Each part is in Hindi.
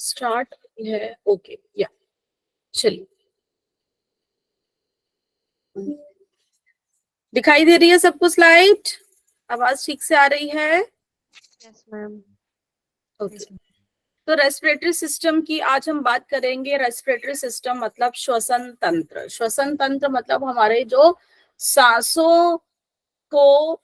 स्टार्ट है। ओके या चलिए, दिखाई दे रही है सबको स्लाइड? आवाज ठीक से आ रही है? Yes ma'am. ओके, तो रेस्पिरेटरी सिस्टम की आज हम बात करेंगे। रेस्पिरेटरी सिस्टम मतलब श्वसन तंत्र। श्वसन तंत्र मतलब हमारे जो सांसों को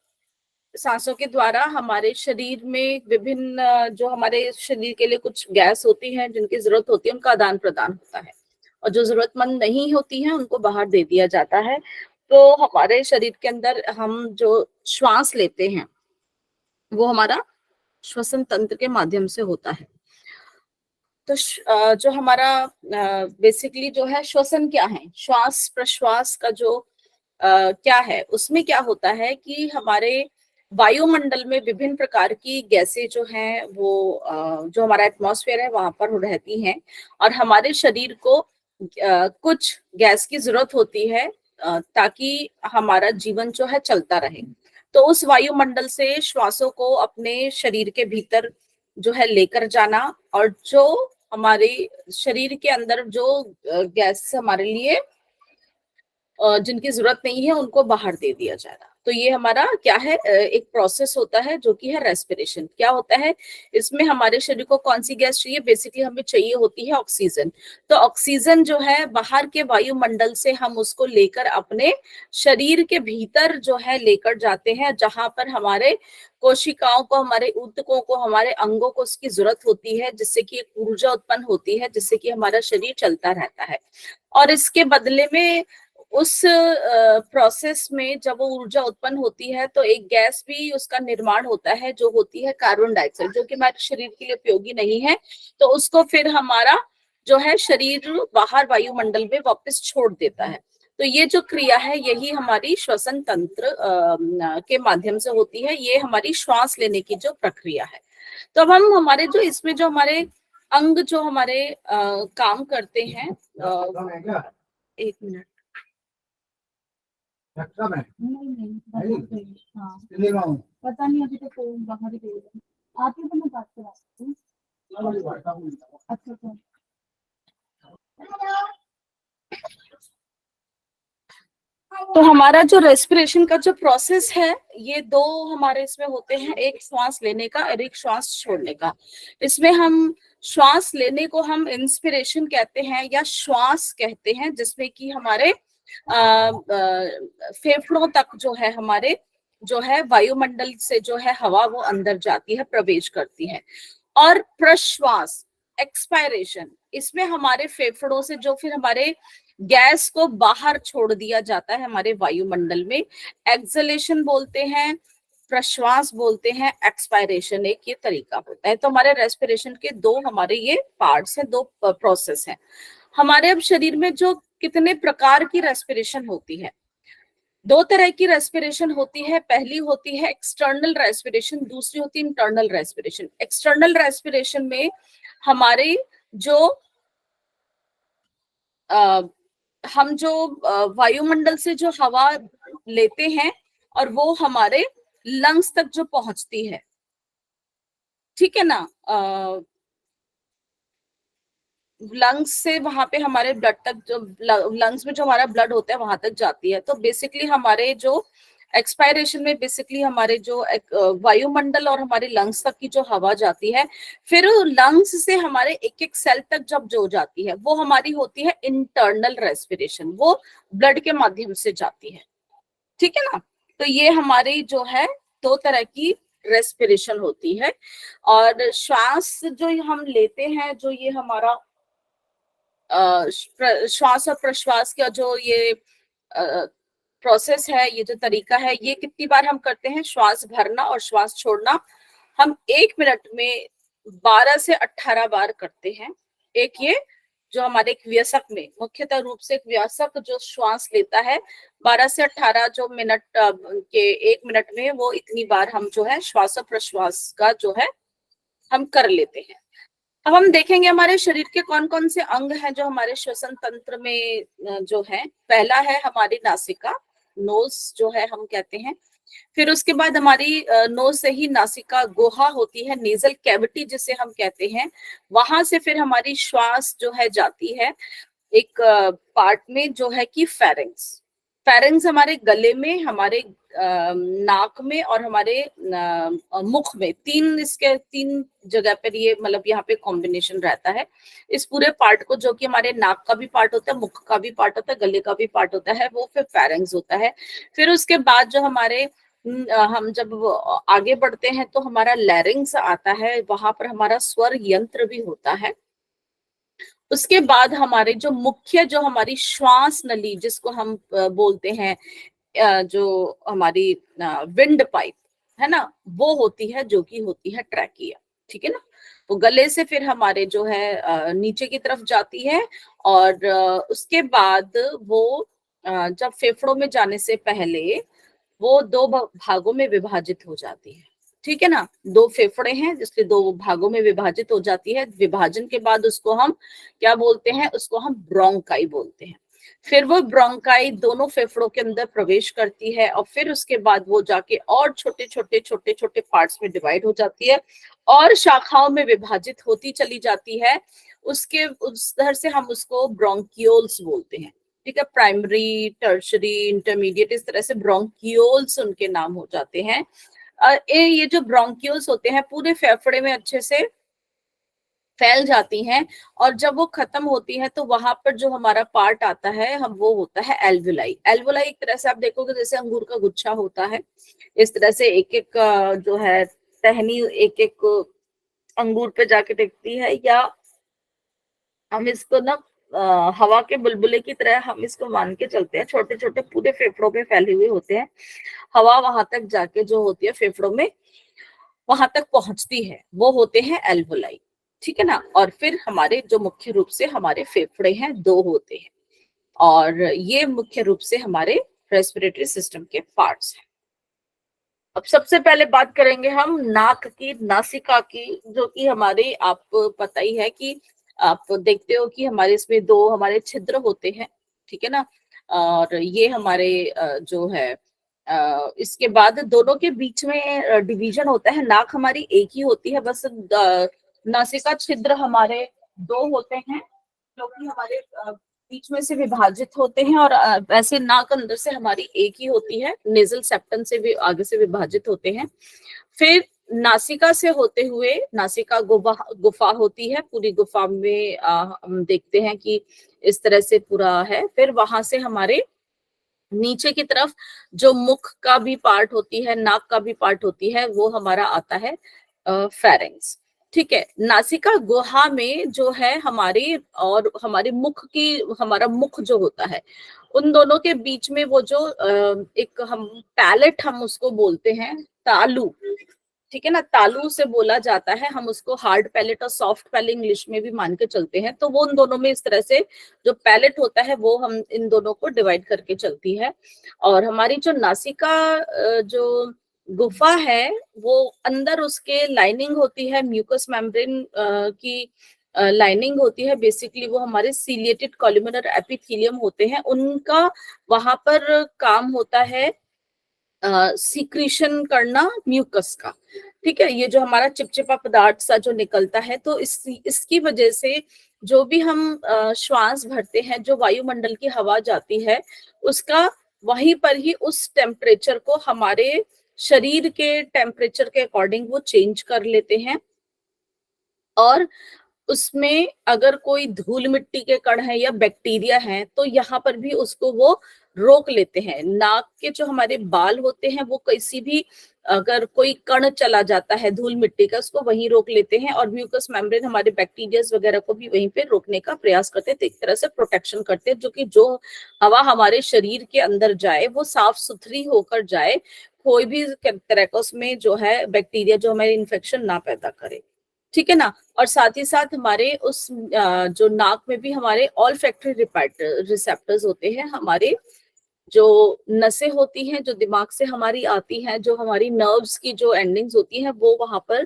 सांसों के द्वारा हमारे शरीर में विभिन्न जो हमारे शरीर के लिए कुछ गैस होती है जिनकी जरूरत होती है उनका आदान प्रदान होता है, और जो जरूरतमंद नहीं होती है उनको बाहर दे दिया जाता है। तो हमारे शरीर के अंदर हम जो श्वास लेते हैं वो हमारा श्वसन तंत्र के माध्यम से होता है। तो जो हमारा बेसिकली जो है श्वसन क्या है, श्वास प्रश्वास का जो क्या है, उसमें क्या होता है कि हमारे वायुमंडल में विभिन्न प्रकार की गैसें जो हैं वो जो हमारा एटमॉस्फेयर है वहां पर रहती हैं, और हमारे शरीर को कुछ गैस की जरूरत होती है ताकि हमारा जीवन जो है चलता रहे। तो उस वायुमंडल से श्वासों को अपने शरीर के भीतर जो है लेकर जाना, और जो हमारे शरीर के अंदर जो गैस हमारे लिए जिनकी जरूरत नहीं है उनको बाहर दे दिया जाएगा। तो ये हमारा क्या है, एक प्रोसेस होता है जो कि है रेस्पिरेशन। क्या होता है इसमें, हमारे शरीर को कौन सी गैस चाहिए? बेसिकली हमें चाहिए होती है ऑक्सीजन। तो ऑक्सीजन जो है बाहर के वायुमंडल से हम उसको लेकर अपने शरीर के भीतर जो है लेकर जाते हैं, जहां पर हमारे कोशिकाओं को, हमारे ऊतकों को, हमारे अंगों को उसकी जरूरत होती है, जिससे कि एक ऊर्जा उत्पन्न होती है, जिससे कि हमारा शरीर चलता रहता है। और इसके बदले में उस प्रोसेस में जब वो ऊर्जा उत्पन्न होती है तो एक गैस भी उसका निर्माण होता है जो होती है कार्बन डाइऑक्साइड, जो कि हमारे शरीर के लिए उपयोगी नहीं है। तो उसको फिर हमारा जो है शरीर बाहर वायुमंडल में वापस छोड़ देता है। तो ये जो क्रिया है यही हमारी श्वसन तंत्र के माध्यम से होती है। ये हमारी श्वास लेने की जो प्रक्रिया है। तो अब हम हमारे जो इसमें जो हमारे अंग जो हमारे काम करते हैं, एक मिनट। नहीं हाँ पता नहीं, अभी तो कोई बाहर ही गई आती है तो मैं बात कराती हूँ। अच्छा तो हमारा जो रेस्पिरेशन का जो प्रोसेस है ये दो हमारे इसमें होते हैं, एक श्वास लेने का और एक श्वास छोड़ने का। इसमें हम श्वास लेने को हम इंस्पिरेशन कहते हैं या श्वास कहते हैं, जिसमें कि हमारे फेफड़ों तक जो है हमारे जो है वायुमंडल से जो है हवा वो अंदर जाती है, प्रवेश करती है। और प्रश्वास एक्सपायरेशन, इसमें हमारे फेफड़ों से जो फिर हमारे गैस को बाहर छोड़ दिया जाता है हमारे वायुमंडल में, एक्सलेशन बोलते हैं, प्रश्वास बोलते हैं, एक्सपायरेशन एक ये तरीका होता है। तो हमारे रेस्पिरेशन के दो हमारे ये पार्ट्स हैं, दो प्रोसेस हैं। हमारे अब शरीर में जो कितने प्रकार की रेस्पिरेशन होती है, दो तरह की रेस्पिरेशन होती है। पहली होती है एक्सटर्नल रेस्पिरेशन, दूसरी होती है इंटरनल रेस्पिरेशन। एक्सटर्नल रेस्पिरेशन में हमारे जो हम जो वायुमंडल से जो हवा लेते हैं और वो हमारे लंग्स तक जो पहुंचती है, ठीक है ना, लंग्स से वहां पे हमारे ब्लड तक, जो लंग्स में जो हमारा ब्लड होता है वहां तक जाती है। तो बेसिकली हमारे जो एक्सपायरेशन में बेसिकली हमारे जो वायुमंडल और हमारे लंग्स तक की जो हवा जाती है, फिर लंग्स से हमारे एक एक सेल तक जब जो जाती है वो हमारी होती है इंटरनल रेस्पिरेशन, वो ब्लड के माध्यम से जाती है, ठीक है ना। तो ये हमारी जो है दो तरह की रेस्पिरेशन होती है। और श्वास जो हम लेते हैं, जो ये हमारा श्वास और प्रश्वास का जो ये प्रोसेस है, ये जो तरीका है, ये कितनी बार हम करते हैं? श्वास भरना और श्वास छोड़ना हम 1 मिनट में 12 से 18 बार करते हैं। एक ये जो हमारे एक वयस्क में, मुख्यतः रूप से एक वयस्क जो श्वास लेता है 12 से 18 जो मिनट के 1 मिनट में, वो इतनी बार हम जो है श्वास और प्रश्वास का जो है हम कर लेते हैं। अब हम देखेंगे हमारे शरीर के कौन कौन से अंग हैं जो हमारे श्वसन तंत्र में जो है। पहला है हमारी नासिका, नोज जो है हम कहते हैं, फिर उसके बाद हमारी नोज से ही नासिका गुहा होती है, नेजल कैविटी जिसे हम कहते हैं, वहां से फिर हमारी श्वास जो है जाती है एक पार्ट में जो है कि फेरिंग्स। फेरिंग्स हमारे गले में, हमारे नाक में और हमारे मुख में, तीन जगह पर ये मतलब यहाँ पे कॉम्बिनेशन रहता है। इस पूरे पार्ट को, जो कि हमारे नाक का भी पार्ट होता है, मुख का भी पार्ट होता है, गले का भी पार्ट होता है, वो फिर फेरिंग्स होता है। फिर उसके बाद जो हमारे हम जब आगे बढ़ते हैं तो हमारा लैरिंग्स आता है, वहां पर हमारा स्वर यंत्र भी होता है। उसके बाद हमारे जो मुख्य, जो हमारी श्वास नली जिसको हम बोलते हैं, जो हमारी विंड पाइप है ना, वो होती है, जो कि होती है ट्रैकिया। ठीक है ना। तो गले से फिर हमारे जो है नीचे की तरफ जाती है, और उसके बाद वो जब फेफड़ों में जाने से पहले वो दो भागों में विभाजित हो जाती है। ठीक है ना। दो फेफड़े हैं जिसके दो भागों में विभाजित हो जाती है। विभाजन के बाद उसको हम क्या बोलते हैं, उसको हम ब्रोंकाई बोलते हैं। फिर वो ब्रोंकाई दोनों फेफड़ों के अंदर प्रवेश करती है, और फिर उसके बाद वो जाके और छोटे छोटे छोटे छोटे पार्ट्स में डिवाइड हो जाती है और शाखाओं में विभाजित होती चली जाती है। उसके उधर से हम उसको ब्रोंकियोल्स बोलते हैं। ठीक है। प्राइमरी, टर्शरी, इंटरमीडिएट, इस तरह से ब्रोंकियोल्स उनके नाम हो जाते हैं। ये जो ब्रोंकियोल्स होते हैं पूरे फेफड़े में अच्छे से फैल जाती हैं, और जब वो खत्म होती है तो वहां पर जो हमारा पार्ट आता है हम वो होता है एल्वुलाई। एल्वुलाई एक तरह से आप देखोगे जैसे अंगूर का गुच्छा होता है, इस तरह से एक एक जो है टहनी एक एक अंगूर पे जाके टिकती है, या हम इसको ना हवा के बुलबुले की तरह हम इसको मान के चलते हैं। छोटे छोटे पूरे फेफड़ों में फैले हुए होते हैं, हवा वहां तक जाके जो होती है फेफड़ों में वहां तक पहुंचती है, वो होते हैं एल्वुलाई। ठीक है ना। और फिर हमारे जो मुख्य रूप से हमारे फेफड़े हैं दो होते हैं, और ये मुख्य रूप से हमारे रेस्पिरेटरी सिस्टम के पार्ट्स हैं। अब सबसे पहले बात करेंगे हम नाक की, नासिका की, जो कि हमारे, आपको पता ही है कि आप देखते हो कि हमारे इसमें दो हमारे छिद्र होते हैं। ठीक है ना। और ये हमारे जो है इसके बाद दोनों के बीच में डिवीजन होता है। नाक हमारी एक ही होती है, बस नासिका छिद्र हमारे दो होते हैं, जो कि हमारे बीच में से विभाजित होते हैं, और वैसे नाक अंदर से हमारी एक ही होती है, नेजल सेप्टम से भी आगे से विभाजित होते हैं। फिर नासिका से होते हुए नासिका गुफा होती है, पूरी गुफा में हम देखते हैं कि इस तरह से पूरा है। फिर वहां से हमारे नीचे की तरफ जो मुख का भी पार्ट होती है, नाक का भी पार्ट होती है, वो हमारा आता है फेरिंग्स। ठीक है। नासिका गुहा में जो है हमारी और हमारे मुख की, हमारा मुख जो होता है, उन दोनों के बीच में वो जो एक हम पैलेट हम उसको बोलते हैं, तालू। ठीक है ना। तालू से बोला जाता है, हम उसको हार्ड पैलेट और सॉफ्ट पैलेट इंग्लिश में भी मान के चलते हैं। तो वो उन दोनों में इस तरह से जो पैलेट होता है वो हम इन दोनों को डिवाइड करके चलती है। और हमारी जो नासिका जो गुफा है, वो अंदर उसके लाइनिंग होती है, म्यूकस मेम्ब्रेन की लाइनिंग होती है। बेसिकली वो हमारे सीलिएटेड कॉलुमिनर एपिथेलियम होते हैं, उनका वहां पर काम होता है सीक्रीशन करना म्यूकस का। ठीक है। ये जो हमारा चिपचिपा पदार्थ सा जो निकलता है, तो इसकी वजह से जो भी हम श्वास भरते हैं, जो वायुमंडल की हवा जाती है, उसका वहीं पर ही उस टेम्परेचर को हमारे शरीर के टेम्परेचर के अकॉर्डिंग वो चेंज कर लेते हैं। और उसमें अगर कोई धूल मिट्टी के कण है या बैक्टीरिया है तो यहाँ पर भी उसको वो रोक लेते हैं। नाक के जो हमारे बाल होते हैं वो किसी भी, अगर कोई कण चला जाता है धूल मिट्टी का, उसको वहीं रोक लेते हैं। और म्यूकस मेम्ब्रेन हमारे बैक्टीरियाज वगैरह को भी वहीं पे रोकने का प्रयास करते हैं। तो एक तरह से प्रोटेक्शन करते हैं, जो कि जो हवा हमारे शरीर के अंदर जाए वो साफ सुथरी होकर जाए, कोई भी तरह का उसमें जो है बैक्टीरिया जो हमारे इन्फेक्शन ना पैदा करे। ठीक है ना। और साथ ही साथ हमारे उस जो नाक में भी हमारे ऑल फैक्ट्री रिसेप्टर्स होते हैं, हमारे जो नसें होती हैं जो दिमाग से हमारी आती हैं, जो हमारी नर्व्स की जो एंडिंग्स होती हैं वो वहां पर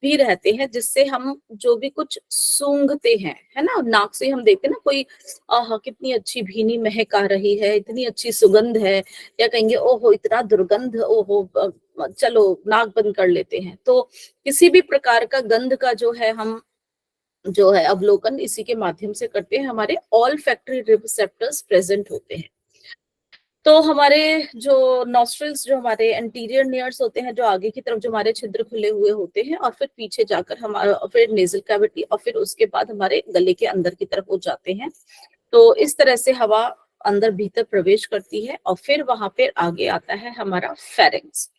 भी रहते हैं, जिससे हम जो भी कुछ सूंघते हैं, है ना, नाक से हम देखते हैं ना, कोई आह कितनी अच्छी भीनी महक आ रही है, इतनी अच्छी सुगंध है, या कहेंगे ओहो इतना दुर्गंध, ओहो चलो नाक बंद कर लेते हैं। तो किसी भी प्रकार का गंध का जो है हम जो है अवलोकन इसी के माध्यम से करते हैं, हमारे ऑल फैक्टरी रिसेप्टर्स प्रेजेंट होते हैं। तो हमारे जो नॉस्ट्रल्स, जो हमारे एंटीरियर लेयर्स होते हैं, जो आगे की तरफ जो हमारे छिद्र खुले हुए होते हैं, और फिर पीछे जाकर हमारा फिर नेजल कैविटी, और फिर उसके बाद हमारे गले के अंदर की तरफ वो जाते हैं। तो इस तरह से हवा अंदर भीतर प्रवेश करती है, और फिर वहां पे आगे आता है हमारा फेरिंग्स।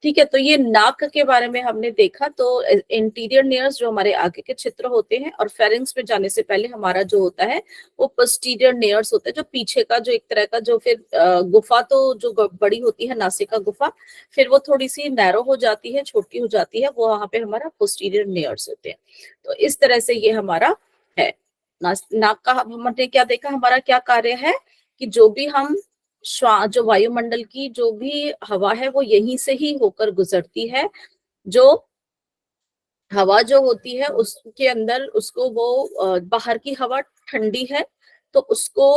ठीक है, तो ये नाक के बारे में हमने देखा। तो इंटीरियर लेयर्स जो हमारे आगे के क्षेत्र होते हैं, और फेरिंग्स में जाने से पहले हमारा जो होता है वो पोस्टीरियर लेयर्स होता है, जो पीछे का जो एक तरह का जो फिर गुफा तो जो बड़ी होती है नासिका गुफा, फिर वो थोड़ी सी नैरो हो जाती है, छोटी हो जाती है, वो वहां पे हमारा पोस्टीरियर लेयर्स होते हैं। तो इस तरह से ये हमारा है। नाक का हमने क्या देखा, हमारा क्या कार्य है कि जो भी हम जो वायुमंडल की जो भी हवा है वो यहीं से ही होकर गुजरती है। जो हवा जो होती है उसके अंदर उसको वो बाहर की हवा ठंडी है, तो उसको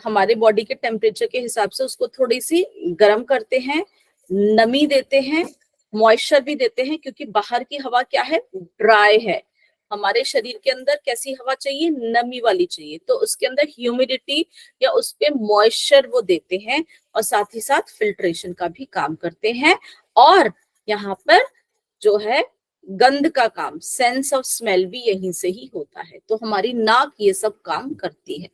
हमारे बॉडी के टेम्परेचर के हिसाब से उसको थोड़ी सी गर्म करते हैं, नमी देते हैं, मॉइस्चर भी देते हैं, क्योंकि बाहर की हवा क्या है, ड्राई है। हमारे शरीर के अंदर कैसी हवा चाहिए, नमी वाली चाहिए, तो उसके अंदर ह्यूमिडिटी या उस पे मॉइस्चर वो देते हैं, और साथ ही साथ फिल्ट्रेशन का भी काम करते हैं। और यहाँ पर जो है गंध का काम, सेंस ऑफ स्मेल भी यहीं से ही होता है। तो हमारी नाक ये सब काम करती है।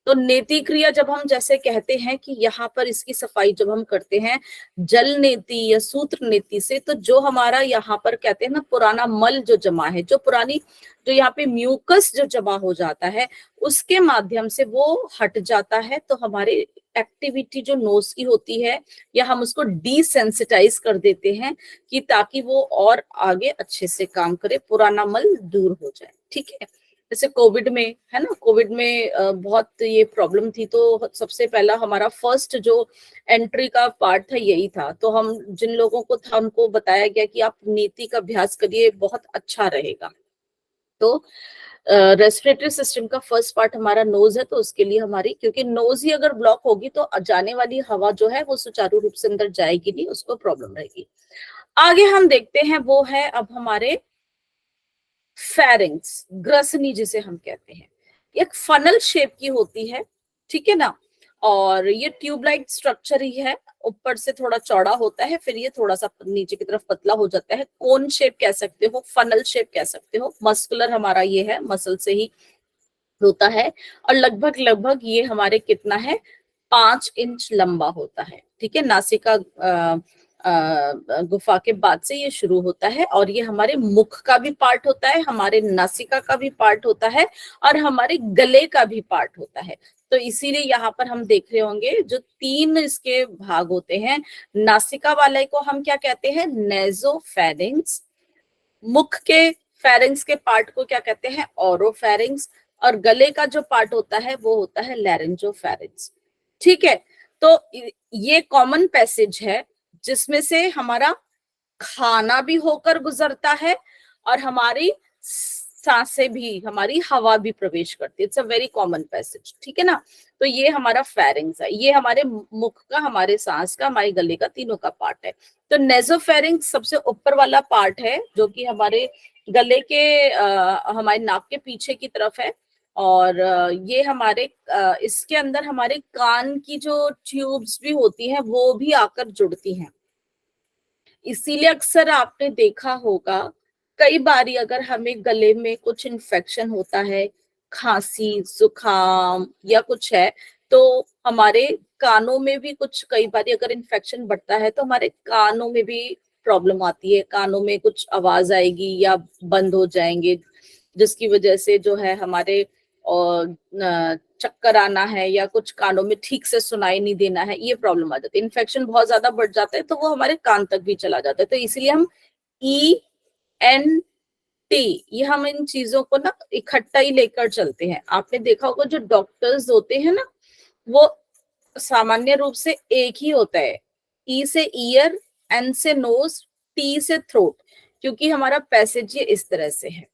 तो नेति क्रिया जब हम जैसे कहते हैं कि यहाँ पर इसकी सफाई जब हम करते हैं जल नेति या सूत्र नेति से, तो जो हमारा यहाँ पर कहते हैं ना पुराना मल जो जमा है, जो पुरानी जो यहाँ पे म्यूकस जो जमा हो जाता है, उसके माध्यम से वो हट जाता है। तो हमारी एक्टिविटी जो नोज की होती है, या हम उसको डिसेंसिटाइज कर देते हैं कि ताकि वो और आगे अच्छे से काम करे, पुराना मल दूर हो जाए। ठीक है, जैसे कोविड में है ना, कोविड में बहुत ये प्रॉब्लम थी, तो सबसे पहला हमारा फर्स्ट जो एंट्री का पार्ट था यही था। तो हम जिन लोगों को था उनको बताया गया कि आप नीति का अभ्यास करिए, बहुत अच्छा रहेगा। तो रेस्पिरेटरी सिस्टम का फर्स्ट पार्ट हमारा नोज है, तो उसके लिए हमारी, क्योंकि नोज ही अगर ब्लॉक होगी तो जाने वाली हवा जो है वो सुचारू रूप से अंदर जाएगी नहीं, उसको प्रॉब्लम रहेगी। आगे हम देखते हैं वो है अब हमारे फेरिंग्स, ग्रसनी जिसे हम कहते हैं, एक फनल शेप की होती है, ठीक है ना, और ये ट्यूब लाइक स्ट्रक्चर ही है, ऊपर से थोड़ा चौड़ा होता है, फिर ये थोड़ा सा नीचे की तरफ पतला हो जाता है। कोन शेप कह सकते हो, फनल शेप कह सकते हो, मस्कुलर हमारा ये है, मसल से ही होता है, और लगभग लगभग ये हमारे कितना है, 5 इंच लंबा होता है। ठीक है, नासिका गुफा के बाद से ये शुरू होता है, और ये हमारे मुख का भी पार्ट होता है, हमारे नासिका का भी पार्ट होता है, और हमारे गले का भी पार्ट होता है। तो इसीलिए यहाँ पर हम देख रहे होंगे जो 3 इसके भाग होते हैं। नासिका वाले को हम क्या कहते हैं, नेजोफेरिंग्स। मुख के फेरिंग्स के पार्ट को क्या कहते हैं, ओरोफेरिंग्स। और गले का जो पार्ट होता है वो होता है लैरिंजोफेरिंग्स। ठीक है, तो ये कॉमन पैसेज है जिसमें से हमारा खाना भी होकर गुजरता है, और हमारी सांसें भी, हमारी हवा भी प्रवेश करती है। It's a very common passage, ठीक है ना। तो ये हमारा फेरिंग्स है, ये हमारे मुख का, हमारे सांस का, हमारे गले का, तीनों का पार्ट है। तो नेजोफेरिंग्स सबसे ऊपर वाला पार्ट है, जो कि हमारे गले के हमारे नाक के पीछे की तरफ है। और ये हमारे इसके अंदर हमारे कान की जो ट्यूब्स भी होती हैं वो भी आकर जुड़ती हैं। इसीलिए अक्सर आपने देखा होगा, कई बारी अगर हमें गले में कुछ इन्फेक्शन होता है, खांसी जुकाम या कुछ है, तो हमारे कानों में भी कुछ, कई बारी अगर इन्फेक्शन बढ़ता है तो हमारे कानों में भी प्रॉब्लम आती है, कानों में कुछ आवाज आएगी या बंद हो जाएंगे, जिसकी वजह से जो है हमारे और चक्कर आना है, या कुछ कानों में ठीक से सुनाई नहीं देना है, ये प्रॉब्लम आ जाती है। इन्फेक्शन बहुत ज्यादा बढ़ जाता है तो वो हमारे कान तक भी चला जाता है। तो इसीलिए हम ENT, ये हम इन चीजों को ना इकट्ठा ही लेकर चलते हैं। आपने देखा होगा जो डॉक्टर्स होते हैं ना, वो सामान्य रूप से एक ही होता है, ई से ईयर, एन से नोज, टी से थ्रोट, क्योंकि हमारा पैसेज ये इस तरह से है,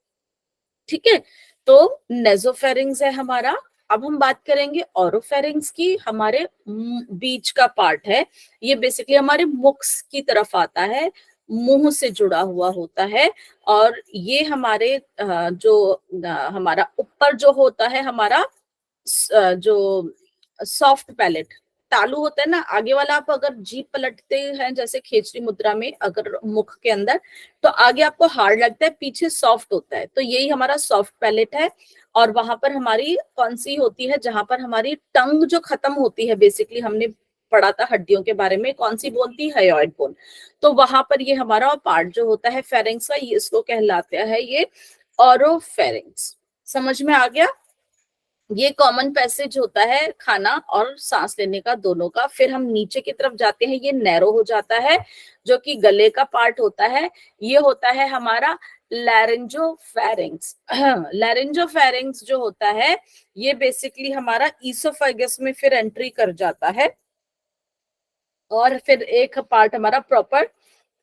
ठीक है। तो नेजोफेरिंग्स है हमारा। अब हम बात करेंगे ओरोफेरिंग्स की, हमारे बीच का पार्ट है, ये बेसिकली हमारे मुख की तरफ आता है, मुंह से जुड़ा हुआ होता है, और ये हमारे हमारा ऊपर जो होता है, हमारा जो सॉफ्ट पैलेट, तालू होता है ना आगे वाला, आप अगर जीभ पलटते हैं जैसे खेचरी मुद्रा में, अगर मुख के अंदर, तो आगे आपको हार्ड लगता है, पीछे सॉफ्ट होता है, तो यही हमारा सॉफ्ट पैलेट है। और वहां पर हमारी कौन सी होती है, जहां पर हमारी टंग जो खत्म होती है, बेसिकली हमने पढ़ा था हड्डियों के बारे में, कौन सी बोन थी, हायोइड बोन, तो वहां पर ये हमारा पार्ट जो होता है फेरिंग्स का, ये इसको कहलाता है ये ओरोफेरिंग्स। समझ में आ गया? ये कॉमन पैसेज होता है खाना और सांस लेने का, दोनों का। फिर हम नीचे की तरफ जाते हैं, ये नैरो हो जाता है, जो कि गले का पार्ट होता है, ये होता है हमारा लैरिंजोफेरिंग्स। लैरिंजोफेरिंग्स जो होता है, ये बेसिकली हमारा ईसोफेगस में फिर एंट्री कर जाता है, और फिर एक पार्ट हमारा प्रॉपर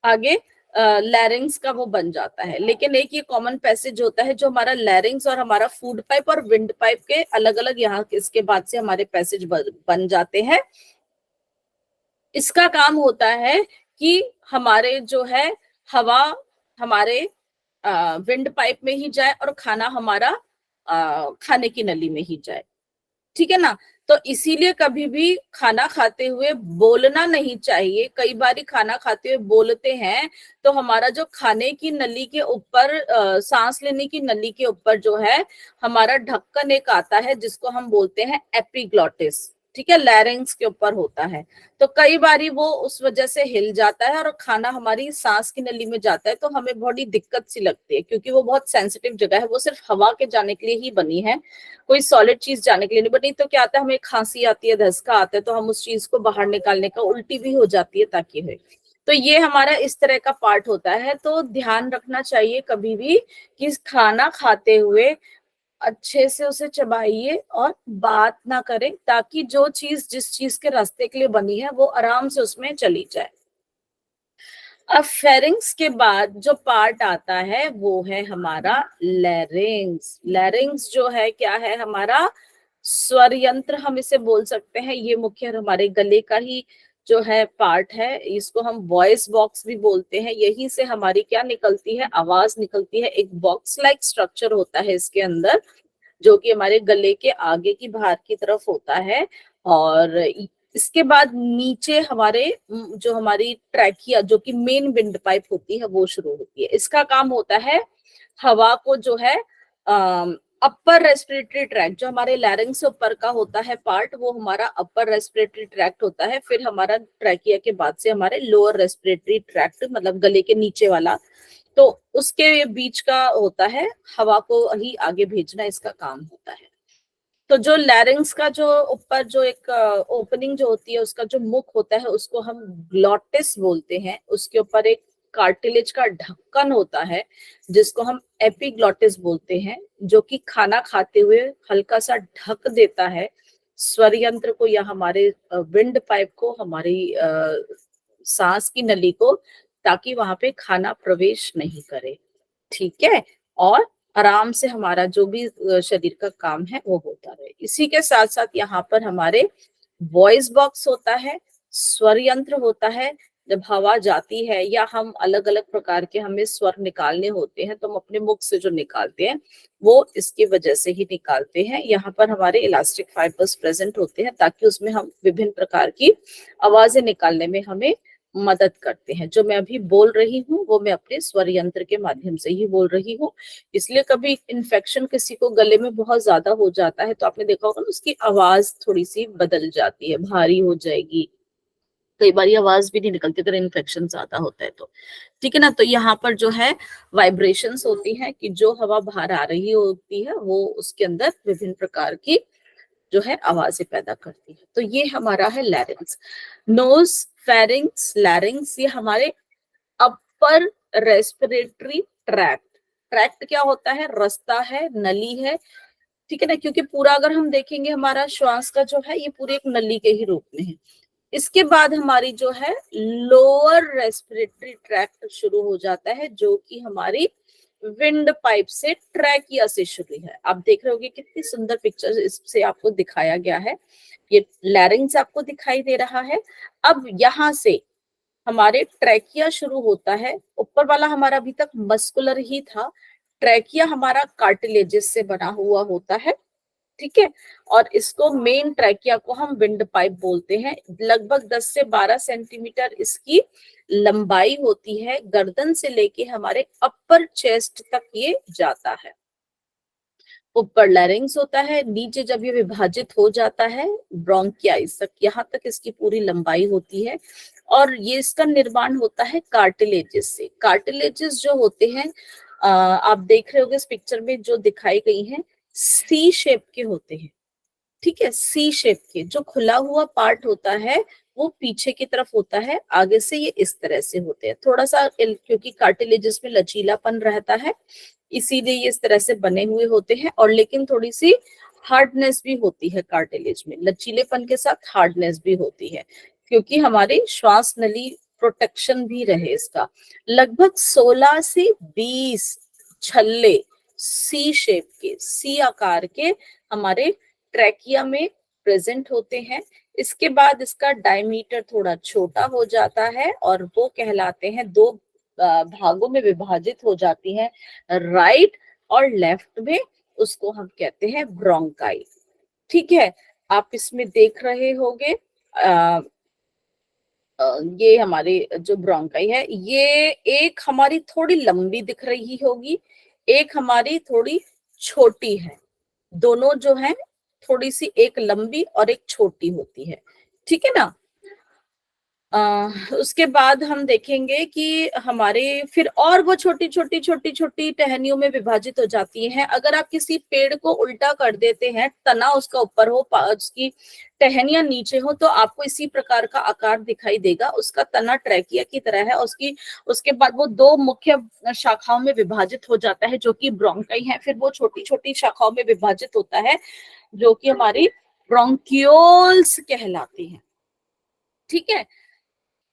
आगे लैरिंग्स का वो बन जाता है। लेकिन एक ये कॉमन पैसेज होता है जो हमारा लैरिंग्स और हमारा फूड पाइप और विंड पाइप के अलग अलग यहाँ इसके बाद से हमारे पैसेज बन जाते हैं। इसका काम होता है कि हमारे जो है हवा हमारे विंड पाइप में ही जाए और खाना हमारा खाने की नली में ही जाए, ठीक है ना। तो इसीलिए कभी भी खाना खाते हुए बोलना नहीं चाहिए। कई बार खाना खाते हुए बोलते हैं तो हमारा जो खाने की नली के ऊपर सांस लेने की नली के ऊपर जो है हमारा ढक्कन एक आता है, जिसको हम बोलते हैं एपिग्लॉटिस, ठीक है, लैरिंग्स के ऊपर होता है। तो कई बारी वो उस वजह से हिल जाता है और खाना हमारी सांस की नली में जाता है, तो हमें बड़ी दिक्कत सी लगती है, क्योंकि वो बहुत सेंसिटिव जगह है, वो सिर्फ हवा के जाने के लिए ही बनी है, कोई सॉलिड चीज जाने के लिए नहीं बनी। तो क्या आता है, हमें खांसी आती है, धसका आता है, तो हम उस चीज को बाहर निकालने का, उल्टी भी हो जाती है ताकि है। तो ये हमारा इस तरह का पार्ट होता है। तो ध्यान रखना चाहिए कभी भी कि खाना खाते हुए अच्छे से उसे चबाइए और बात ना करें, ताकि जो चीज जिस चीज के रास्ते के लिए बनी है वो आराम से उसमें चली जाए। अब फेरिंग्स के बाद जो पार्ट आता है वो है हमारा लैरिंग्स। लैरिंग्स जो है क्या है, हमारा स्वर यंत्र हम इसे बोल सकते हैं। ये मुख्य हमारे गले का ही जो है पार्ट है, इसको हम वॉइस बॉक्स भी बोलते हैं। यहीं से हमारी क्या निकलती है, आवाज निकलती है। एक बॉक्स लाइक स्ट्रक्चर होता है इसके अंदर, जो कि हमारे गले के आगे की बाहर की तरफ होता है। और इसके बाद नीचे हमारे जो हमारी ट्रैकिया, जो कि मेन विंड पाइप होती है, वो शुरू होती है। इसका काम होता है हवा को जो है अपर रेस्पिरेटरी ट्रैक्ट, जो हमारे लैरिंग्स से ऊपर का होता है पार्ट, वो हमारा अपर रेस्पिरेटरी ट्रैक्ट होता है। फिर हमारा ट्रैकिया के बाद से हमारे लोअर रेस्पिरेटरी ट्रैक्ट, मतलब गले के नीचे वाला, तो उसके बीच का होता है, हवा को ही आगे भेजना इसका काम होता है। तो जो लैरिंग्स का जो ऊपर जो एक ओपनिंग जो होती है, उसका जो मुख होता है, उसको हम ग्लॉटिस बोलते हैं। उसके ऊपर एक कार्टिलेज का ढक्कन होता है, जिसको हम एपिग्लॉटिस बोलते हैं, जो कि खाना खाते हुए हल्का सा ढक देता है स्वर यंत्र को या हमारे विंड पाइप को, हमारी सांस की नली को, ताकि वहां पे खाना प्रवेश नहीं करे, ठीक है, और आराम से हमारा जो भी शरीर का काम है वो होता रहे। इसी के साथ साथ यहाँ पर हमारे वॉइस बॉक्स होता है, स्वर यंत्र होता है। जब हवा जाती है या हम अलग अलग प्रकार के हमें स्वर निकालने होते हैं, तो हम अपने मुख से जो निकालते हैं वो इसकी वजह से ही निकालते हैं। यहाँ पर हमारे इलास्टिक फाइबर्स प्रेजेंट होते हैं, ताकि उसमें हम विभिन्न प्रकार की आवाजें निकालने में हमें मदद करते हैं। जो मैं अभी बोल रही हूँ वो मैं अपने स्वर यंत्र के माध्यम से ही बोल रही हूँ। इसलिए कभी इन्फेक्शन किसी को गले में बहुत ज्यादा हो जाता है, तो आपने देखा होगा ना, उसकी आवाज थोड़ी सी बदल जाती है, भारी हो जाएगी, कई बार आवाज भी नहीं निकलती अगर इन्फेक्शन ज्यादा होता है तो, ठीक है ना। तो यहाँ पर जो है वाइब्रेशंस होती हैं, कि जो हवा बाहर आ रही होती है वो उसके अंदर विभिन्न प्रकार की जो है आवाजें पैदा करती है। तो ये हमारा है लैरिंग्स। नोज, फेरिंग्स, लैरिंग्स, ये हमारे अपर रेस्पिरेटरी ट्रैक्ट। ट्रैक्ट क्या होता है, रास्ता है, नली है, ठीक है ना, क्योंकि पूरा अगर हम देखेंगे हमारा श्वास का जो है ये पूरे एक नली के ही रूप में है। इसके बाद हमारी जो है लोअर रेस्पिरेटरी ट्रैक्ट शुरू हो जाता है, जो कि हमारी विंड पाइप से ट्रैकिया से शुरू है। आप देख रहे होगे कितनी सुंदर पिक्चर इससे आपको दिखाया गया है। ये लैरिंग्स आपको दिखाई दे रहा है। अब यहाँ से हमारे ट्रैकिया शुरू होता है। ऊपर वाला हमारा अभी तक मस्कुलर ही था, ट्रैकिया हमारा कार्टिलेजेस से बना हुआ होता है, ठीक है। और इसको मेन ट्रैकिया को हम विंड पाइप बोलते हैं। लगभग 10 से 12 सेंटीमीटर इसकी लंबाई होती है। गर्दन से लेके हमारे अपर चेस्ट तक ये जाता है। ऊपर लैरिंग्स होता है, नीचे जब ये विभाजित हो जाता है ब्रोंकियाइस तक, यहाँ तक इसकी पूरी लंबाई होती है। और ये इसका निर्माण होता है कार्टिलेजेस से। कार्टिलेजेस जो होते हैं आप देख रहे होगे इस पिक्चर में जो दिखाई गई हैं, सी शेप के होते हैं, ठीक है। सी शेप के जो खुला हुआ पार्ट होता है वो पीछे की तरफ होता है, आगे से ये इस तरह से होते हैं। थोड़ा सा क्योंकि कार्टिलेजेस में लचीलापन रहता है इसीलिए ये इस तरह से बने हुए होते हैं। और लेकिन थोड़ी सी हार्डनेस भी होती है कार्टिलेज में, लचीलेपन के साथ हार्डनेस भी होती है, क्योंकि हमारी श्वास नली प्रोटेक्शन भी रहे इसका। लगभग 16 से 20 छल्ले सी शेप के, सी आकार के हमारे ट्रैकिया में प्रेजेंट होते हैं। इसके बाद इसका डायमीटर थोड़ा छोटा हो जाता है और वो कहलाते हैं, दो भागों में विभाजित हो जाती हैं, राइट और लेफ्ट में। उसको हम कहते हैं ब्रोंकाई, ठीक है। आप इसमें देख रहे होंगे ये हमारी जो ब्रोंकाई है, ये एक हमारी थोड़ी लंबी दिख रही होगी, एक हमारी थोड़ी छोटी है। दोनों जो है थोड़ी सी, एक लंबी और एक छोटी होती है, ठीक है ना। उसके बाद हम देखेंगे कि हमारे फिर और वो छोटी छोटी छोटी छोटी टहनियों में विभाजित हो जाती हैं। अगर आप किसी पेड़ को उल्टा कर देते हैं, तना उसका ऊपर हो, उसकी टहनियां नीचे हो, तो आपको इसी प्रकार का आकार दिखाई देगा। उसका तना ट्रैकिया की तरह है। उसके बाद वो दो मुख्य शाखाओं में विभाजित हो जाता है जो कि ब्रोंकाई है। फिर वो छोटी छोटी शाखाओं में विभाजित होता है जो कि हमारी ब्रोंकियोल्स कहलाती है, ठीक है।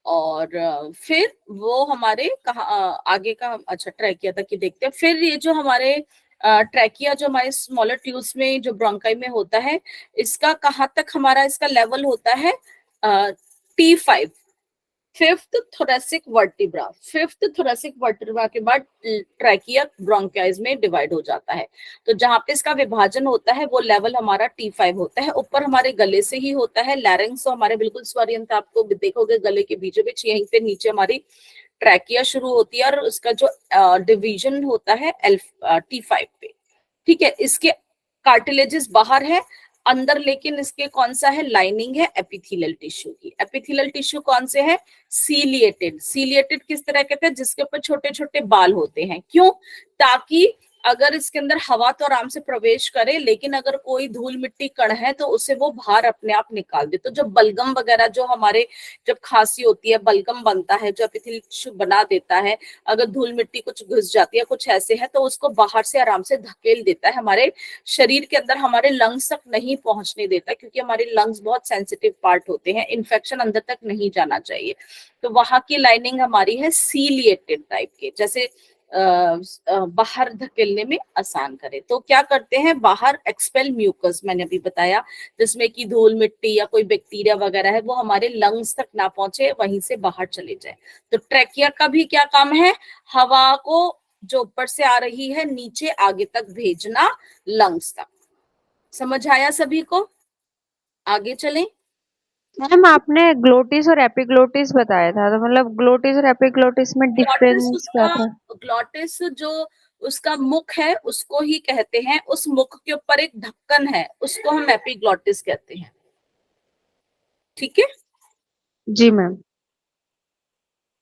और फिर वो हमारे आगे का, अच्छा ट्रैकिया तक ही देखते हैं। फिर ये जो हमारे ट्रैकिया जो हमारे स्मॉलर ट्यूब्स में जो ब्रोंकाई में होता है, इसका कहाँ तक हमारा इसका लेवल होता है, T5, fifth thoracic vertebra. Fifth thoracic vertebra के बाद ट्रैकिया ब्रोंकाइज में डिवाइड हो जाता है। तो जहां पे इसका विभाजन होता है वो लेवल हमारा T5 होता है। ऊपर हमारे गले से ही होता है लैरिंग्स, तो हमारे बिल्कुल स्वरियंत आपको देखोगे गले के बीचों बीच, यहीं पे नीचे हमारी ट्रैकिया शुरू होती है और उसका जो डिवीजन होता है T5 पे, ठीक है। इसके कार्टिलेजेस बाहर है, अंदर लेकिन इसके कौन सा है, लाइनिंग है एपिथेलियल टिश्यू की। एपिथेलियल टिश्यू कौन से है, सीलिएटेड। सीलिएटेड किस तरह कहते हैं, जिसके ऊपर छोटे छोटे बाल होते हैं। क्यों, ताकि अगर इसके अंदर हवा तो आराम से प्रवेश करे, लेकिन अगर कोई धूल मिट्टी कण है तो उसे वो बाहर अपने आप निकाल दे। तो जो बलगम वगैरह जो हमारे जब खांसी होती है बलगम बनता है जो एपिथेलियल टिश्यू बना देता है, अगर धूल मिट्टी कुछ घुस जाती है कुछ ऐसे है तो उसको बाहर से आराम से धकेल देता है, हमारे शरीर के अंदर हमारे लंग्स तक नहीं पहुंचने देता, क्योंकि हमारे लंग्स बहुत सेंसिटिव पार्ट होते हैं, इन्फेक्शन अंदर तक नहीं जाना चाहिए। तो वहां की लाइनिंग हमारी है सीलिएटेड टाइप के, जैसे बाहर धकेलने में आसान करे। तो क्या करते हैं, बाहर एक्सपेल म्यूकस, मैंने अभी बताया, जिसमें कि धूल मिट्टी या कोई बैक्टीरिया वगैरह है वो हमारे लंग्स तक ना पहुंचे, वहीं से बाहर चले जाए। तो ट्रैकिया का भी क्या काम है, हवा को जो ऊपर से आ रही है नीचे आगे तक भेजना, लंग्स तक। समझ आया सभी को, आगे चलें। मैम आपने ग्लोटिस और एपिग्लोटिस बताया था, तो मतलब ग्लोटिस और एपिग्लोटिस में ग्लॉटिस डिफरेंस क्या उसका, था? ग्लॉटिस जो उसका मुख है उसको ही कहते हैं, उस मुख के ऊपर एक ढक्कन है उसको हम एपिग्लॉटिस कहते हैं, ठीक है। जी मैम।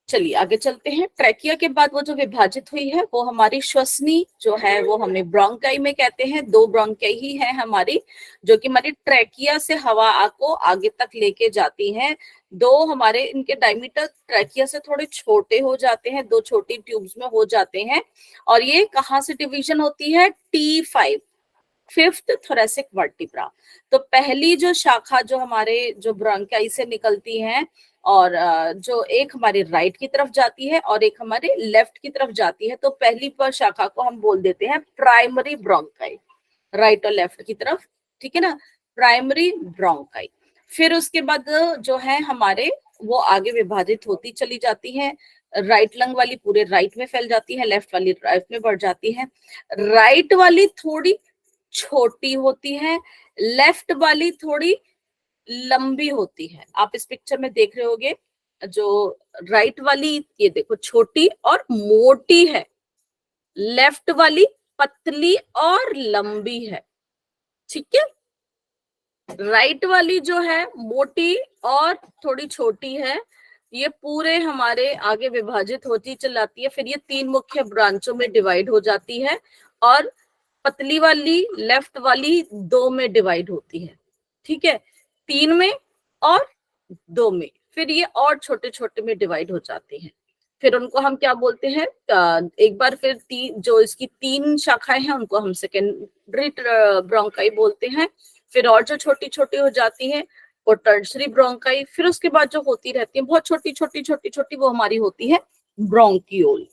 चलिए आगे चलते हैं। ट्रैकिया के बाद वो जो विभाजित हुई है वो हमारी श्वसनी जो है वो हमें ब्रोंकाई में कहते हैं। दो ब्रोंकाई ही है हमारी, जो कि हमारी ट्रैकिया से हवा को आगे तक लेके जाती हैं। दो हमारे इनके डायमीटर ट्रैकिया से थोड़े छोटे हो जाते हैं, दो छोटी ट्यूब्स में हो जाते हैं। और ये कहाँ से डिवीजन होती है, T5, फिफ्थ थोरेसिक वर्टिब्रा। तो पहली जो शाखा जो हमारे जो ब्रोंकाई से निकलती है और जो एक हमारे राइट की तरफ जाती है और एक हमारे लेफ्ट की तरफ जाती है, तो पहली पर शाखा को हम बोल देते हैं प्राइमरी ब्रोंकाई, राइट और लेफ्ट की तरफ, ठीक है ना, प्राइमरी ब्रोंकाई। फिर उसके बाद जो है हमारे वो आगे विभाजित होती चली जाती है। राइट लंग वाली पूरे राइट में फैल जाती है, लेफ्ट वाली लेफ्ट में बढ़ जाती है। राइट वाली थोड़ी छोटी होती है, लेफ्ट वाली थोड़ी लंबी होती है। आप इस पिक्चर में देख रहे होगे, जो राइट वाली ये देखो छोटी और मोटी है, लेफ्ट वाली पतली और लंबी है, ठीक है। राइट वाली जो है मोटी और थोड़ी छोटी है, ये पूरे हमारे आगे विभाजित होती चलाती है, फिर ये 3 मुख्य ब्रांचों में डिवाइड हो जाती है और पतली वाली लेफ्ट वाली 2 में डिवाइड होती है, ठीक है, 3 में और 2 में, फिर ये और छोटे छोटे में डिवाइड हो जाती है। फिर उनको हम क्या बोलते हैं, एक बार फिर जो इसकी 3 शाखाएं हैं उनको हम सेकेंडरी ब्रोंकाई बोलते हैं। फिर और जो छोटी छोटी हो जाती है वो टर्शरी ब्रोंकाई। फिर उसके बाद जो होती रहती है बहुत छोटी छोटी छोटी छोटी, वो हमारी होती है ब्रोंकियोल।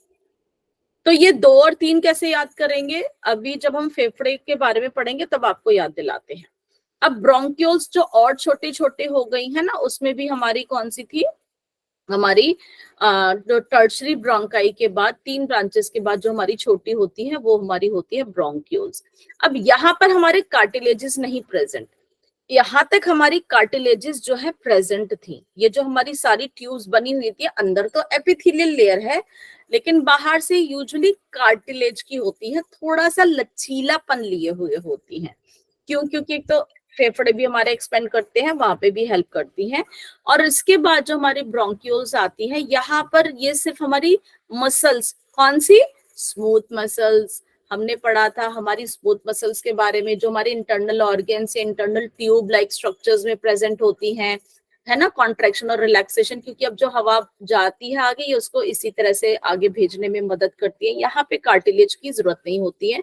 तो ये 2 और 3 कैसे याद करेंगे, अभी जब हम फेफड़े के बारे में पढ़ेंगे तब आपको याद दिलाते हैं। अब ब्रोंकियोल्स जो और छोटे छोटे हो गई है ना, उसमें भी हमारी कौन सी थी, हमारी जो टर्शरी ब्रोंकाई के बाद 3 ब्रांचेस के बाद जो हमारी छोटी होती है वो हमारी होती है ब्रोंकियोल्स। अब यहाँ पर हमारे कार्टिलेजेस नहीं प्रेजेंट, यहाँ तक हमारी कार्टिलेजेस जो है प्रेजेंट थी। ये जो हमारी सारी ट्यूब्स बनी हुई थी, अंदर तो एपिथेलियल लेयर है लेकिन बाहर से यूजुअली कार्टिलेज की होती है, थोड़ा सा लचीलापन लिए हुए होती है। क्यों? क्योंकि एक तो फेफड़े भी हमारे एक्सपेंड करते हैं, वहां पे भी हेल्प करती हैं। और इसके बाद जो हमारी ब्रोंकियोल्स आती है, यहाँ पर ये सिर्फ हमारी मसल्स, कौन सी, स्मूथ मसल्स, हमने पढ़ा था हमारी स्मूथ मसल्स के बारे में, जो हमारे इंटरनल ऑर्गन्स से इंटरनल ट्यूब लाइक स्ट्रक्चर्स में प्रेजेंट होती हैं, है ना, कॉन्ट्रैक्शन और रिलैक्सेशन, क्योंकि अब जो हवा जाती है आगे, ये उसको इसी तरह से आगे भेजने में मदद करती है। यहाँ पे कार्टिलेज की जरूरत नहीं होती है,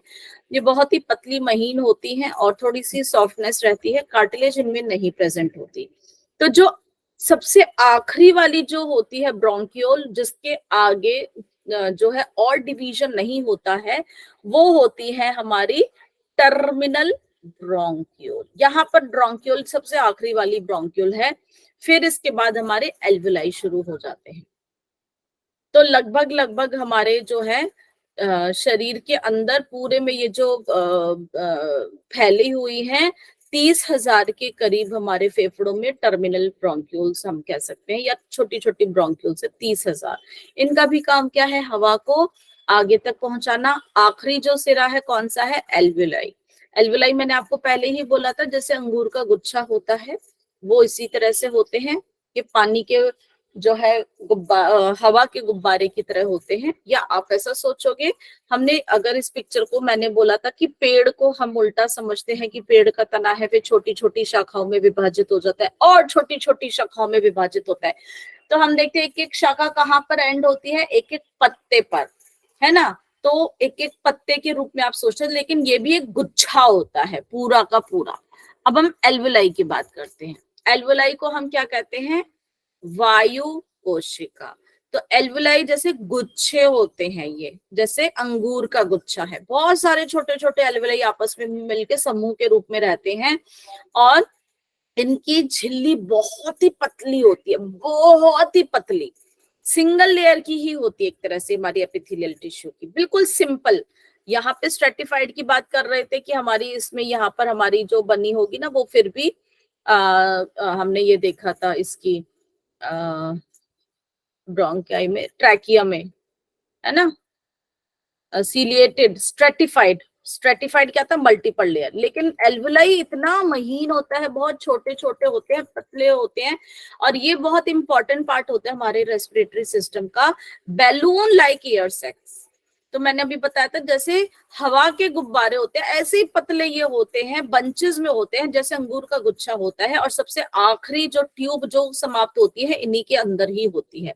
ये बहुत ही पतली महीन होती हैं और थोड़ी सी सॉफ्टनेस रहती है, कार्टिलेज इनमें नहीं प्रेजेंट होती। तो जो सबसे आखिरी वाली जो होती है ब्रोंकियोल, जिसके आगे जो है और डिवीजन नहीं होता है, वो होती है हमारी टर्मिनल ब्रोंकियोल। यहाँ पर ब्रोंकियोल सबसे आखिरी वाली ब्रोंकियोल है। फिर इसके बाद हमारे एल्वेलाई शुरू हो जाते हैं। तो लगभग लगभग हमारे जो है शरीर के अंदर पूरे में ये जो फैली हुई हैं 30,000 के करीब हमारे फेफड़ों में टर्मिनल ब्रोंक्यूल्स हम कह सकते हैं, या छोटी छोटी ब्रोंक्यूल्स है 30,000। इनका भी काम क्या है, हवा को आगे तक पहुंचाना। आखिरी जो सिरा है कौन सा है, एल्वेलाई। एल्वेलाई मैंने आपको पहले ही बोला था, जैसे अंगूर का गुच्छा होता है वो इसी तरह से होते हैं, कि पानी के जो है हवा के गुब्बारे की तरह होते हैं। या आप ऐसा सोचोगे, हमने अगर इस पिक्चर को, मैंने बोला था कि पेड़ को हम उल्टा समझते हैं कि पेड़ का तना है, फिर छोटी छोटी शाखाओं में विभाजित हो जाता है और छोटी छोटी शाखाओं में विभाजित होता है। तो हम देखते हैं एक एक शाखा कहाँ पर एंड होती है, एक एक पत्ते पर, है ना। तो एक एक पत्ते के रूप में आप सोचते, लेकिन ये भी एक गुच्छा होता है पूरा का पूरा। अब हम एल्वेलाई की बात करते हैं। एल्वेलाई को हम क्या कहते हैं, वायु कोशिका। तो एल्वेलाई जैसे गुच्छे होते हैं, ये जैसे अंगूर का गुच्छा है, बहुत सारे छोटे छोटे एल्वेलाई आपस में मिलकर समूह के रूप में रहते हैं, और इनकी झिल्ली बहुत ही पतली होती है, बहुत ही पतली, सिंगल लेयर की ही होती है एक तरह से हमारी एपिथेलियल टिश्यू की, बिल्कुल सिंपल। यहाँ पे स्ट्रेटिफाइड की बात कर रहे थे कि हमारी इसमें यहाँ पर हमारी जो बनी होगी ना, वो फिर भी हमने ये देखा था इसकी ब्रोंकाई में, ट्रैकिया में, है ना, सीलिएटेड, स्ट्रेटिफाइड। स्ट्रेटिफाइड क्या था, मल्टीपल लेयर। लेकिन एल्वेलाई इतना महीन होता है, बहुत छोटे छोटे होते हैं, पतले होते हैं, और ये बहुत इंपॉर्टेंट पार्ट होता है हमारे रेस्पिरेटरी सिस्टम का, बैलून लाइक एयर सैक्स। तो मैंने अभी बताया था जैसे हवा के गुब्बारे होते हैं, ऐसे ही पतले ये होते हैं, बंचेस में होते हैं, जैसे अंगूर का गुच्छा होता है, और सबसे आखिरी जो ट्यूब जो समाप्त होती है इन्हीं के अंदर ही होती है।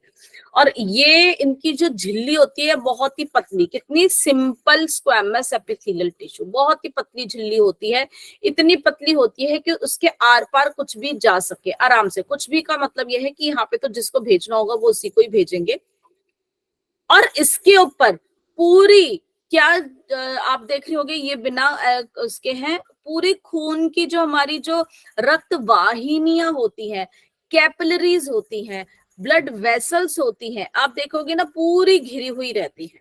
और ये इनकी जो झिल्ली होती है बहुत ही पतली, कितनी सिंपल स्क्वैमस एपिथेलियल टिश्यू, बहुत ही पतली झिल्ली होती है, इतनी पतली होती है कि उसके आर पार कुछ भी जा सके आराम से। कुछ भी का मतलब यह है कि यहाँ पे तो जिसको भेजना होगा वो उसी को ही भेजेंगे। और इसके ऊपर पूरी क्या आप देख रहे होगे, ये बिना उसके हैं, पूरी खून की जो हमारी जो रक्त वाहिनियां होती हैं, कैपिलरीज होती हैं, ब्लड वेसल्स होती हैं, आप देखोगे ना पूरी घिरी हुई रहती है,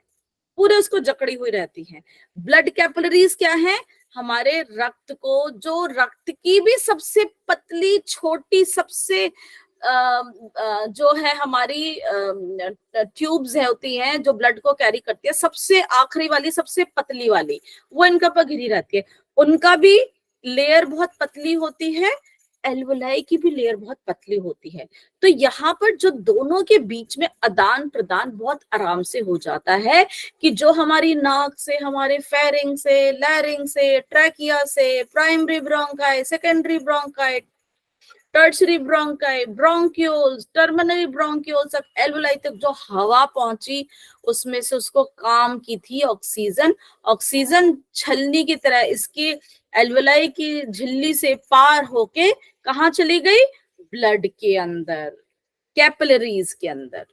पूरे उसको जकड़ी हुई रहती है। ब्लड कैपिलरीज क्या है, हमारे रक्त को, जो रक्त की भी सबसे पतली छोटी सबसे जो है हमारी ट्यूब्स है होती हैं जो ब्लड को कैरी करती है, सबसे आखिरी वाली सबसे पतली वाली वो इनका पर घिरी रहती है, उनका भी लेयर बहुत पतली होती है, एल्वोलाई की भी लेयर बहुत पतली होती है। तो यहाँ पर जो दोनों के बीच में आदान प्रदान बहुत आराम से हो जाता है कि जो हमारी नाक से, हमारे फेरिंग से, लैरिंग से, ट्रैकिया से, primary bronchi, secondary bronchi, tertiary bronchi, bronchioles, terminal bronchioles तक, एल्वोलाई तक जो हवा पहुंची उसमें से उसको काम की थी ऑक्सीजन। ऑक्सीजन छलनी की तरह इसकी एल्वोलाई की झिल्ली से पार होके कहाँ चली गई, ब्लड के अंदर, कैपिलरीज के अंदर,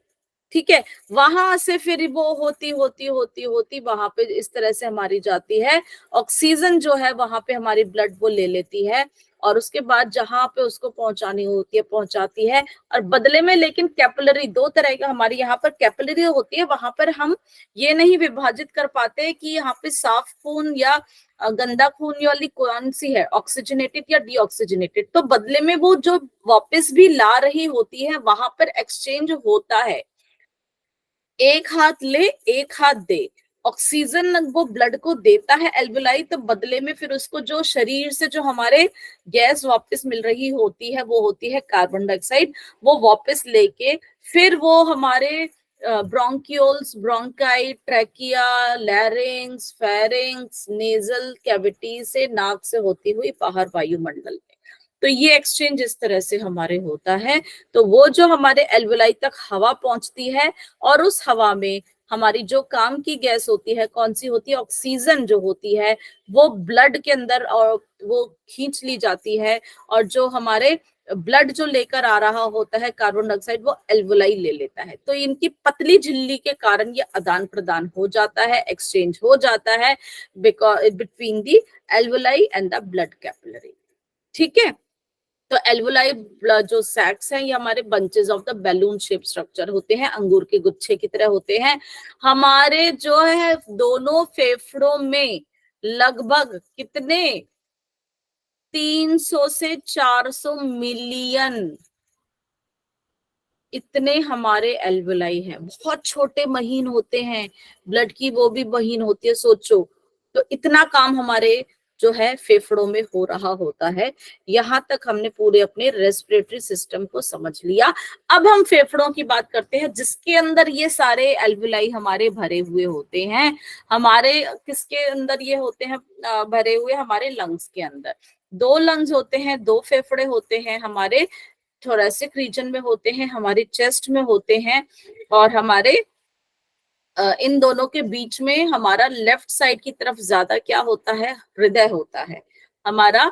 ठीक है। वहां से फिर वो होती होती होती होती वहां पे इस तरह से हमारी जाती है ऑक्सीजन जो है, वहां पे हमारी ब्लड वो ले लेती है और उसके बाद जहां पे उसको पहुंचानी होती है पहुंचाती है। और बदले में लेकिन कैपिलरी दो तरह का हमारी यहाँ पर कैपिलरी होती है, वहां पर हम ये नहीं विभाजित कर पाते कि यहाँ पे साफ खून या गंदा खून वाली कौन सी है, ऑक्सीजनेटेड या डीऑक्सीजनेटेड। तो बदले में वो जो वापस भी ला रही होती है वहां पर एक्सचेंज होता है, एक हाथ ले एक हाथ दे, ऑक्सीजन वो ब्लड को देता है एल्वोलाई, तो बदले में फिर उसको जो शरीर से जो हमारे गैस वापस मिल रही होती है वो होती है कार्बन डाइऑक्साइड, वो वापस लेके फिर वो हमारे bronchioles, bronchi, trachea, लैरिंग्स, pharynx, nasal cavity से नाक से होती हुई बाहर वायुमंडल में। तो ये एक्सचेंज इस तरह से हमारे होता है। तो वो जो हमारे एल्वोलाई तक हवा पहुंचती है और उस हवा में हमारी जो काम की गैस होती है कौन सी होती है, ऑक्सीजन जो होती है वो ब्लड के अंदर और वो खींच ली जाती है, और जो हमारे ब्लड जो लेकर आ रहा होता है कार्बन डाइऑक्साइड वो एल्वोलाई ले लेता है। तो इनकी पतली झिल्ली के कारण ये आदान प्रदान हो जाता है, एक्सचेंज हो जाता है between the alveoli and the blood capillary, ठीक है। तो एल्वोलाई जो सैक्स हैं ये हमारे bunches of the balloon shape structure होते हैं, अंगूर के गुच्छे की तरह होते हैं। हमारे जो है दोनों फेफड़ों में लगभग कितने 300 से 400 मिलियन इतने हमारे एल्वोलाई हैं, बहुत छोटे महीन होते हैं, ब्लड की वो भी महीन होती है, सोचो। तो इतना काम हमारे जो है फेफड़ों में हो रहा होता है। यहाँ तक हमने पूरे अपने रेस्पिरेटरी सिस्टम को समझ लिया। अब हम फेफड़ों की बात करते हैं जिसके अंदर ये सारे एल्वोलाई हमारे भरे हुए होते हैं। हमारे किसके अंदर ये होते हैं भरे हुए, हमारे लंग्स के अंदर। दो लंग्स होते हैं, दो फेफड़े होते हैं, हमारे थोरेसिक रीजन में होते हैं, हमारे चेस्ट में होते हैं, और हमारे इन दोनों के बीच में हमारा लेफ्ट साइड की तरफ ज्यादा क्या होता है, हृदय होता है, हमारा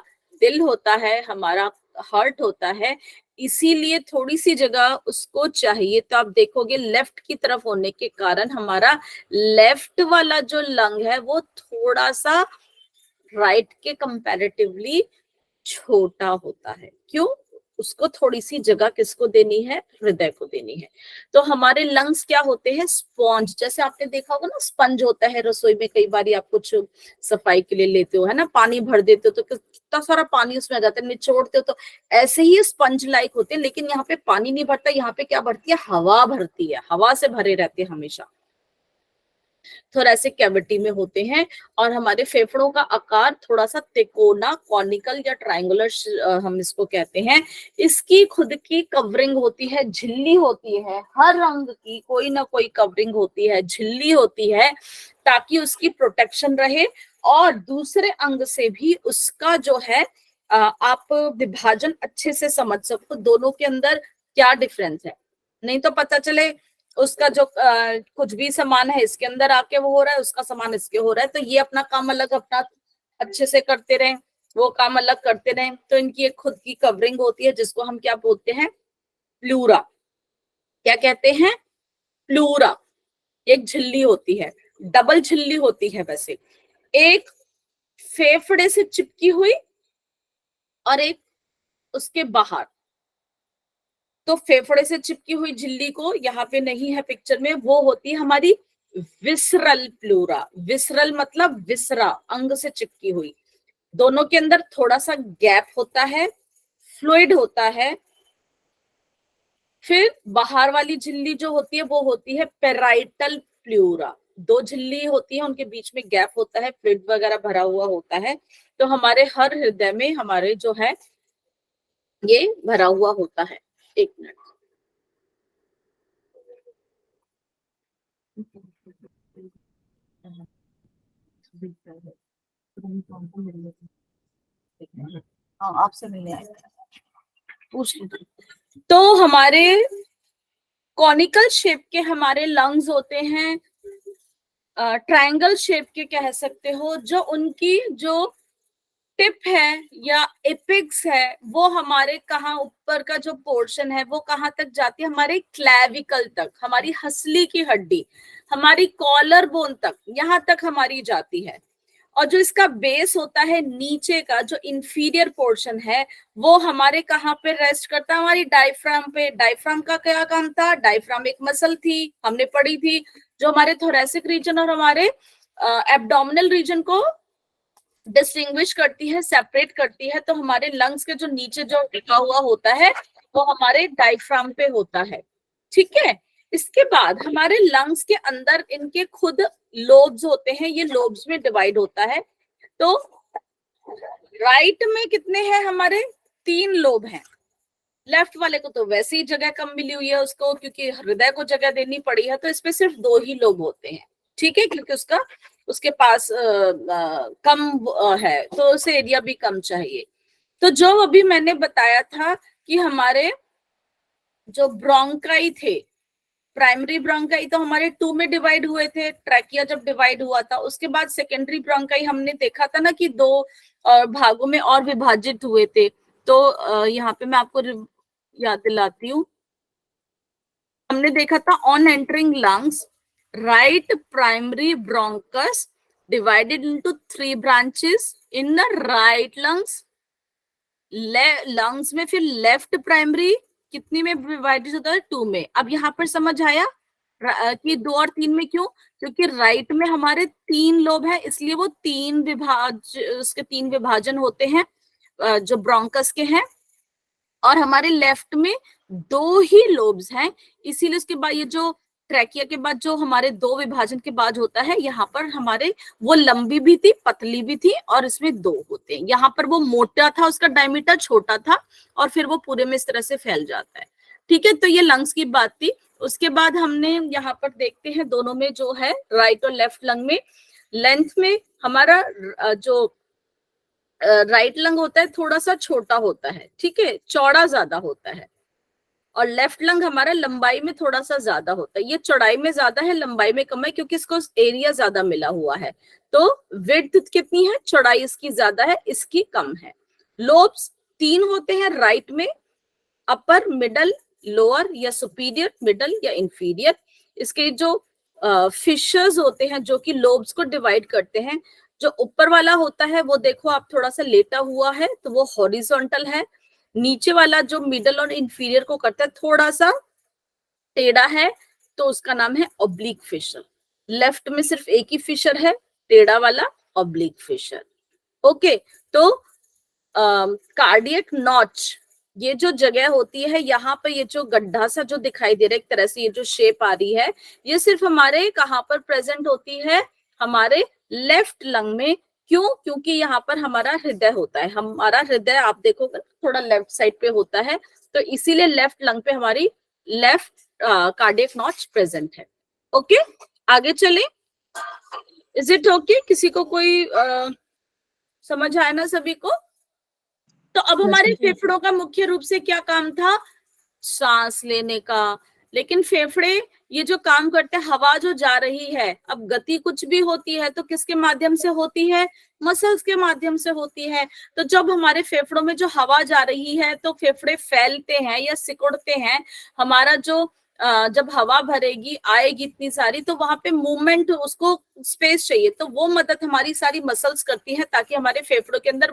दिल होता है, हमारा हार्ट होता है। इसीलिए थोड़ी सी जगह उसको चाहिए, तो आप देखोगे लेफ्ट की तरफ होने के कारण हमारा लेफ्ट वाला जो लंग है वो थोड़ा सा राइट के कंपैरेटिवली छोटा होता है। क्यों? उसको थोड़ी सी जगह किसको देनी है, हृदय को देनी है। तो हमारे लंग्स क्या होते हैं, स्पॉन्ज, जैसे आपने देखा होगा ना स्पंज होता है रसोई में, कई बार आप कुछ सफाई के लिए लेते हो है ना, पानी भर देते हो तो कितना सारा पानी उसमें आ जाता है, निचोड़ते हो तो ऐसे ही स्पंज लाइक होते हैं। लेकिन यहाँ पे पानी नहीं भरता, यहाँ पे क्या भरती है, हवा भरती है, हवा से भरे रहते हैं हमेशा, थोरेसिक कैविटी में होते हैं। और हमारे फेफड़ों का आकार थोड़ा सा तिकोना, कॉनिकल या ट्रायंगुलर हम इसको कहते हैं। इसकी खुद की कवरिंग होती है, झिल्ली होती है, हर रंग की कोई ना कोई कवरिंग होती है, झिल्ली होती है, ताकि उसकी प्रोटेक्शन रहे और दूसरे अंग से भी उसका जो है आप विभाजन अच्छे से समझ सको दोनों के अंदर क्या डिफरेंस है। नहीं तो पता चले उसका जो कुछ भी सामान है इसके अंदर आके वो हो रहा है, उसका सामान इसके हो रहा है, तो ये अपना काम अलग अपना अच्छे से करते रहे, वो काम अलग करते रहे, तो इनकी एक खुद की कवरिंग होती है जिसको हम क्या बोलते हैं, प्लूरा। क्या कहते हैं, प्लूरा। एक झिल्ली होती है, डबल झिल्ली होती है वैसे, एक फेफड़े से चिपकी हुई और एक उसके बाहर। तो फेफड़े से चिपकी हुई झिल्ली को यहाँ पे नहीं है पिक्चर में, वो होती है हमारी विसरल प्लूरा। विसरल मतलब विसरा, अंग से चिपकी हुई। दोनों के अंदर थोड़ा सा गैप होता है, फ्लूइड होता है। फिर बाहर वाली झिल्ली जो होती है वो होती है पेराइटल प्लूरा। दो झिल्ली होती है, उनके बीच में गैप होता है, फ्लूइड वगैरह भरा हुआ होता है। तो हमारे हर हृदय में हमारे जो है ये भरा हुआ होता है। एक मिनट, हाँ आपसे मिलने आए पूछ लीजिए। तो हमारे कॉनिकल शेप के हमारे लंग्स होते हैं, ट्रायंगल शेप के कह सकते हो, जो उनकी जो टिप है या एपिक्स है वो हमारे कहाँ ऊपर का जो पोर्शन है वो कहाँ तक जाती है, हमारे क्लैविकल तक, हमारी हंसली की हड्डी, हमारी कॉलर बोन तक, यहाँ तक हमारी जाती है। और जो इसका बेस होता है नीचे का जो इंफीरियर पोर्शन है वो हमारे कहाँ पे रेस्ट करता है, हमारी डायफ्राम पे। डायफ्राम का क्या काम था, डायफ्राम एक मसल थी, हमने पढ़ी थी, जो हमारे थोरेसिक रीजन और हमारे एब्डोमिनल रीजन को डिस्टिंग्विश करती है, सेपरेट करती है। तो हमारे लंग्स के जो नीचे जो टिका हुआ होता है वो हमारे डायफ्राम पे होता है, ठीक है। इसके बाद हमारे लंग्स के अंदर इनके खुद लोब्स होते हैं, ये लोब्स में डिवाइड होता है। तो राइट में कितने हैं हमारे, 3 लोब हैं। लेफ्ट वाले को तो वैसे ही जगह कम मिली हुई है उसको, क्योंकि हृदय को जगह देनी पड़ी है, तो इसमें सिर्फ 2 ही लोब होते हैं, ठीक है, क्योंकि उसके पास कम है, तो उसे एरिया भी कम चाहिए। तो जो अभी मैंने बताया था कि हमारे जो ब्रोंकाई थे, प्राइमरी ब्रोंकाई तो हमारे 2 में डिवाइड हुए थे, ट्रैकिया जब डिवाइड हुआ था। उसके बाद सेकेंडरी ब्रोंकाई हमने देखा था ना कि 2 भागों में और विभाजित हुए थे। तो यहाँ पे मैं आपको याद दिलाती हूँ, हमने देखा था on entering lungs right primary bronchus divided into 3 branches in the right lungs. Lungs में फिर लेफ्ट प्राइमरी कितनी में डिवाइडेड होता है, 2 में। अब यहाँ पर समझ आया कि 2 और 3 में क्यों, क्योंकि राइट में हमारे 3 लोब है, इसलिए वो 3 विभाजन होते हैं जो ब्रोंकस के हैं। और हमारे लेफ्ट में 2 ही लोब्स हैं, इसीलिए उसके बाद ये जो ट्रैकिया के बाद जो हमारे 2 विभाजन के बाद होता है, यहाँ पर हमारे वो लंबी भी थी, पतली भी थी, और इसमें 2 होते हैं। यहाँ पर वो मोटा था, उसका डायमीटर छोटा था, और फिर वो पूरे में इस तरह से फैल जाता है, ठीक है। तो ये लंग्स की बात थी। उसके बाद हमने यहाँ पर देखते हैं दोनों में जो है राइट और लेफ्ट लंग में लेंथ में हमारा जो राइट लंग होता है थोड़ा सा छोटा होता है, ठीक है, चौड़ा ज्यादा होता है। और लेफ्ट लंग हमारा लंबाई में थोड़ा सा ज्यादा होता है, ये चौड़ाई में ज्यादा है, लंबाई में कम है, क्योंकि इसको एरिया ज्यादा मिला हुआ है। तो विड्थ कितनी है, चौड़ाई इसकी ज्यादा है, इसकी कम है। लोब्स 3 होते हैं राइट में, अपर, मिडल, लोअर, या सुपीरियर, मिडल या इंफीरियर। इसके जो फिशर्स होते हैं जो कि लोब्स को डिवाइड करते हैं, जो ऊपर वाला होता है वो देखो आप थोड़ा सा लेटा हुआ है, तो वो हॉरिजॉन्टल है। नीचे वाला जो मिडल और इंफीरियर को करता है थोड़ा सा टेढ़ा है, तो उसका नाम है ऑब्लिक फिशर। लेफ्ट में सिर्फ एक ही फिशर है, टेढ़ा वाला, ऑब्लिक फिशर। ओके, तो कार्डियक नॉच, ये जो जगह होती है, यहाँ पर ये जो गड्ढा सा जो दिखाई दे रहा है एक तरह से, ये जो शेप आ रही है, ये सिर्फ हमारे कहाँ पर प्रेजेंट होती है, हमारे लेफ्ट लंग में। क्यों, क्योंकि यहाँ पर हमारा हृदय होता है, हमारा हृदय आप देखोगे थोड़ा लेफ्ट साइड पे होता है, तो इसीलिए लेफ्ट लंग पे हमारी लेफ्ट कार्डियक नॉच प्रेजेंट है। ओके, आगे चले। इज इट ओके, किसी को कोई समझ आया ना सभी को? तो अब हमारे फेफड़ों का मुख्य रूप से क्या काम था, सांस लेने का। लेकिन फेफड़े ये जो काम करते हैं, हवा जो जा रही है, अब गति कुछ भी होती है तो किसके माध्यम से होती है, मसल्स के माध्यम से होती है। तो जब हमारे फेफड़ों में जो हवा जा रही है तो फेफड़े फैलते हैं या सिकुड़ते हैं। हमारा जो जब हवा भरेगी आएगी इतनी सारी, तो वहां पे मूवमेंट, उसको स्पेस चाहिए, तो वो मदद हमारी सारी मसल्स करती है ताकि हमारे फेफड़ों के अंदर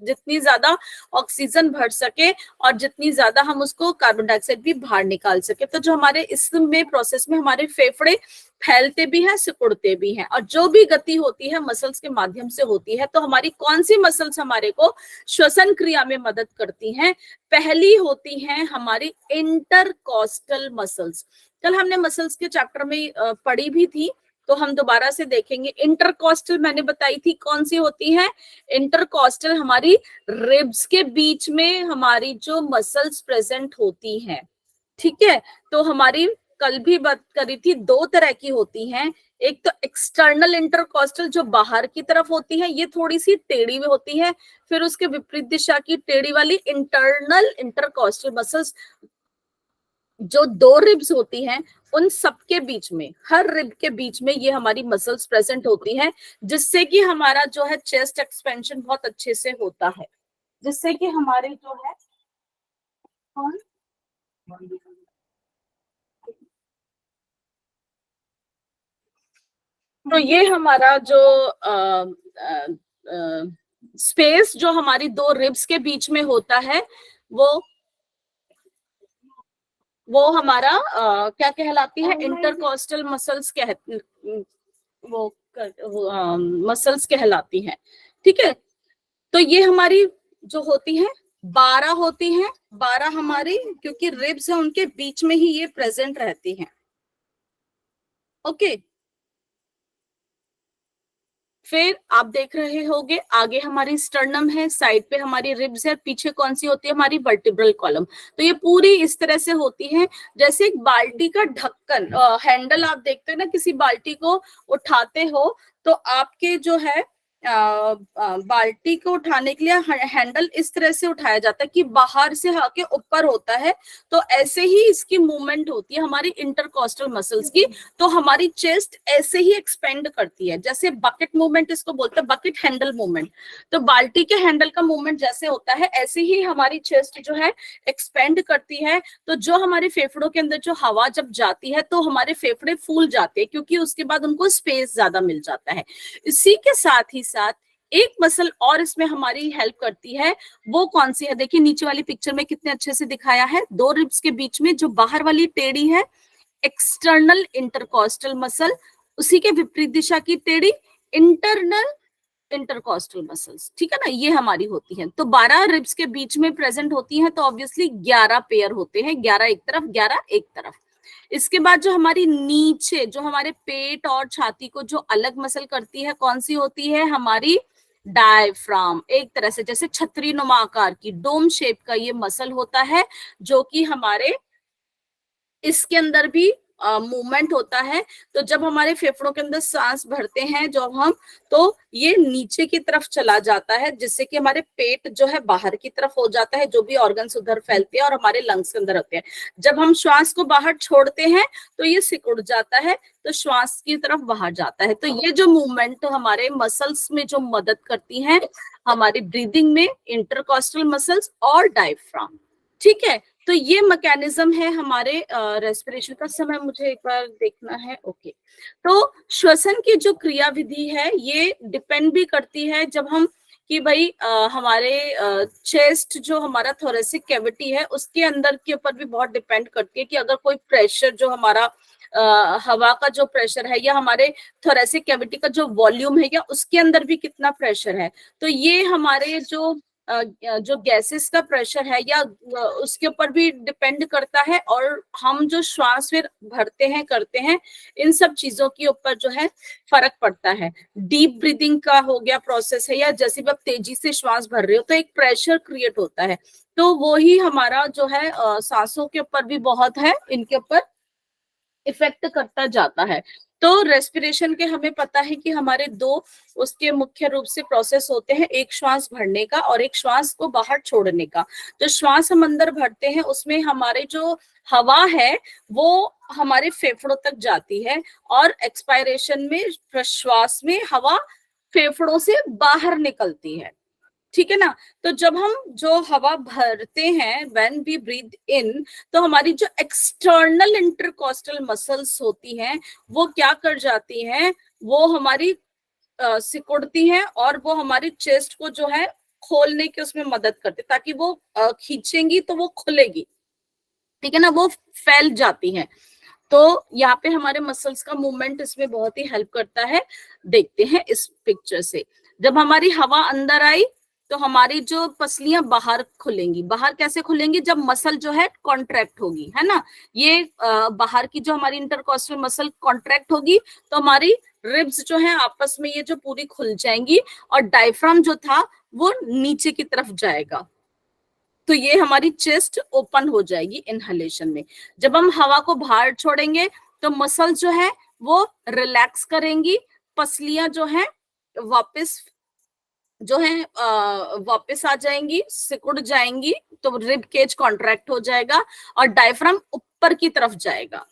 जितनी ज्यादा ऑक्सीजन भर सके और जितनी ज्यादा हम उसको कार्बन डाइऑक्साइड भी बाहर निकाल सके। तो जो हमारे इसमें प्रोसेस में हमारे फेफड़े फैलते भी हैं, सिकुड़ते भी हैं, और जो भी गति होती है मसल्स के माध्यम से होती है। तो हमारी कौन सी मसल्स हमारे को श्वसन क्रिया में मदद करती हैं? पहली होती हैं हमारी इंटरकॉस्टल मसल्स। कल हमने मसल्स के चैप्टर में पढ़ी भी थी, तो हम दोबारा से देखेंगे। इंटरकॉस्टल मैंने बताई थी कौन सी होती है। इंटरकॉस्टल हमारी रिब्स के बीच में हमारी जो मसल्स प्रेजेंट होती हैं, ठीक है। तो हमारी कल भी बात करी थी, दो तरह की होती हैं। एक तो एक्सटर्नल इंटरकॉस्टल जो बाहर की तरफ होती है, ये थोड़ी सी टेढ़ी में होती है। फिर उसके विपरीत दिशा की टेढ़ी वाली इंटरनल इंटरकॉस्टल मसल्स, जो दो रिब्स होती हैं उन सबके बीच में, हर रिब के बीच में ये हमारी मसल्स प्रेजेंट होती हैं, जिससे कि हमारा जो है चेस्ट एक्सपेंशन बहुत अच्छे से होता है, जिससे कि हमारे जो है कौन तो ये हमारा जो स्पेस जो हमारी दो रिब्स के बीच में होता है, वो हमारा क्या कहलाती है, इंटरकॉस्टल मसल्स मसल्स कहलाती हैं, ठीक है। तो ये हमारी जो होती है 12 होती हैं, 12 हमारी, क्योंकि रिब्स है उनके बीच में ही ये प्रेजेंट रहती हैं। ओके, फिर आप देख रहे होंगे आगे हमारी स्टर्नम है, साइड पे हमारी रिब्स है, पीछे कौन सी होती है, हमारी वर्टिब्रल कॉलम। तो ये पूरी इस तरह से होती है जैसे एक बाल्टी का ढक्कन, हैंडल आप देखते हो ना, किसी बाल्टी को उठाते हो तो आपके जो है बाल्टी को उठाने के लिए हैंडल इस तरह से उठाया जाता है कि बाहर से आके ऊपर होता है। तो ऐसे ही इसकी मूवमेंट होती है हमारी इंटरकॉस्टल मसल्स की। तो हमारी चेस्ट ऐसे ही एक्सपेंड करती है, जैसे बकेट मूवमेंट इसको बोलते हैं, बकेट हैंडल मूवमेंट। तो बाल्टी के हैंडल का मूवमेंट जैसे होता है, ऐसे ही हमारी चेस्ट जो है एक्सपेंड करती है। तो जो हमारे फेफड़ों के अंदर जो हवा जब जाती है तो हमारे फेफड़े फूल जाते हैं, क्योंकि उसके बाद उनको स्पेस ज्यादा मिल जाता है। इसी के साथ ही साथ एक मसल और इसमें हमारी हेल्प करती है, वो कौन सी है? देखिए नीचे वाली पिक्चर में कितने अच्छे से दिखाया है, दो रिब्स के बीच में जो बाहर वाली टेढ़ी है एक्सटर्नल इंटरकॉस्टल मसल, उसी के विपरीत दिशा की टेढ़ी इंटरनल इंटरकॉस्टल मसल्स, ठीक है ना, ये हमारी होती है। तो 12 रिब्स के बीच में प्रेजेंट होती हैं, तो ऑब्वियसली 11 पेयर होते हैं, 11 एक तरफ 11 एक तरफ। इसके बाद जो हमारी नीचे जो हमारे पेट और छाती को जो अलग मसल करती है, कौन सी होती है? हमारी डायफ्राम। एक तरह से जैसे छतरी नुमा आकार की डोम शेप का ये मसल होता है, जो कि हमारे इसके अंदर भी मूवमेंट होता है। तो जब हमारे फेफड़ों के अंदर सांस भरते हैं जब हम, तो ये नीचे की तरफ चला जाता है, जिससे कि हमारे पेट जो है बाहर की तरफ हो जाता है, जो भी ऑर्गन्स उधर फैलते हैं और हमारे लंग्स के अंदर होते हैं। जब हम श्वास को बाहर छोड़ते हैं तो ये सिकुड़ जाता है, तो श्वास की तरफ बाहर जाता है। तो ये जो मूवमेंट तो हमारे मसल्स में जो मदद करती हैं हमारी ब्रीदिंग में, इंटरकॉस्टल मसल्स और डायफ्राम, ठीक है। तो ये मैकेनिज्म है हमारे रेस्पिरेशन का। समय मुझे एक बार देखना है, ओके। तो श्वसन की जो क्रिया विधि है ये डिपेंड भी करती है जब हम कि भाई हमारे चेस्ट जो हमारा थोरेसिक कैविटी है उसके अंदर के ऊपर भी बहुत डिपेंड करती है कि अगर कोई प्रेशर जो हमारा हवा का जो प्रेशर है या हमारे थोरेसिक कैविटी का जो वॉल्यूम है या उसके अंदर भी कितना प्रेशर है। तो ये हमारे जो गैसेस का प्रेशर है या उसके ऊपर भी डिपेंड करता है, और हम जो श्वास फिर भरते हैं करते हैं, इन सब चीजों के ऊपर जो है फर्क पड़ता है। डीप ब्रीदिंग का हो गया प्रोसेस है, या जैसे भी आप तेजी से श्वास भर रहे हो तो एक प्रेशर क्रिएट होता है, तो वो ही हमारा जो है सांसों के ऊपर भी बहुत है, इनके ऊपर इफेक्ट करता जाता है। तो रेस्पिरेशन के हमें पता है कि हमारे दो उसके मुख्य रूप से प्रोसेस होते हैं, एक श्वास भरने का और एक श्वास को बाहर छोड़ने का। जो श्वास हम अंदर भरते हैं उसमें हमारे जो हवा है वो हमारे फेफड़ों तक जाती है और एक्सपायरेशन में, प्रश्वास में हवा फेफड़ों से बाहर निकलती है, ठीक है ना। तो जब हम जो हवा भरते हैं, व्हेन वी ब्रीथ इन, तो हमारी जो एक्सटर्नल इंटरकॉस्टल मसल्स होती हैं वो क्या कर जाती हैं, वो हमारी सिकुड़ती हैं और वो हमारी चेस्ट को जो है खोलने की उसमें मदद करती, ताकि वो खींचेंगी तो वो खुलेगी, ठीक है ना, वो फैल जाती हैं। तो यहाँ पे हमारे मसल्स का मूवमेंट इसमें बहुत ही हेल्प करता है। देखते हैं इस पिक्चर से, जब हमारी हवा अंदर आई तो हमारी जो पसलियां बाहर खुलेंगी। बाहर कैसे खुलेंगी, जब मसल जो है कॉन्ट्रैक्ट होगी, है ना। ये बाहर की जो हमारी इंटरकॉस्टल मसल कॉन्ट्रैक्ट होगी तो हमारी रिब्स जो है आपस में ये जो पूरी खुल जाएंगी और डायफ्राम जो था वो नीचे की तरफ जाएगा। तो ये हमारी चेस्ट ओपन हो जाएगी इनहेलेशन में। जब हम हवा को बाहर छोड़ेंगे तो मसल जो है वो रिलैक्स करेंगी, पसलियां जो है वापस वापस आ जाएंगी, सिकुड़ जाएंगी, तो रिब केज कॉन्ट्रैक्ट हो जाएगा और डायफ्राम ऊपर की तरफ जाएगा,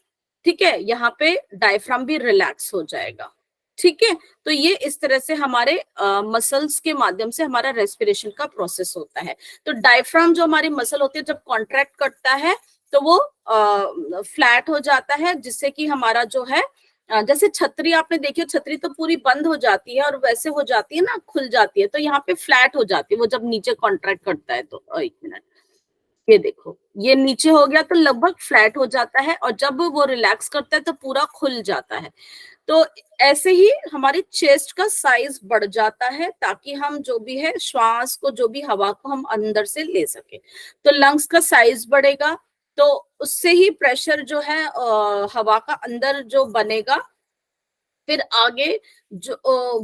ठीक है। यहाँ पे डायफ्राम भी रिलैक्स हो जाएगा, ठीक है। तो ये इस तरह से हमारे मसल्स के माध्यम से हमारा रेस्पिरेशन का प्रोसेस होता है। तो डायफ्राम जो हमारी मसल होती है जब कॉन्ट्रैक्ट करता है तो वो फ्लैट हो जाता है, जिससे कि हमारा जो है जैसे छतरी आपने देखी, छतरी तो पूरी बंद हो जाती है और वैसे हो जाती है ना, खुल जाती है, तो यहाँ पे फ्लैट हो जाती है वो जब नीचे कॉन्ट्रैक्ट करता है। तो एक मिनट, ये देखो, ये नीचे हो गया तो लगभग फ्लैट हो जाता है और जब वो रिलैक्स करता है तो पूरा खुल जाता है। तो ऐसे ही हमारी चेस्ट का साइज बढ़ जाता है ताकि हम जो भी है श्वास को, जो भी हवा को हम अंदर से ले सके। तो लंग्स का साइज बढ़ेगा तो उससे ही प्रेशर जो है हवा का अंदर जो बनेगा, फिर आगे जो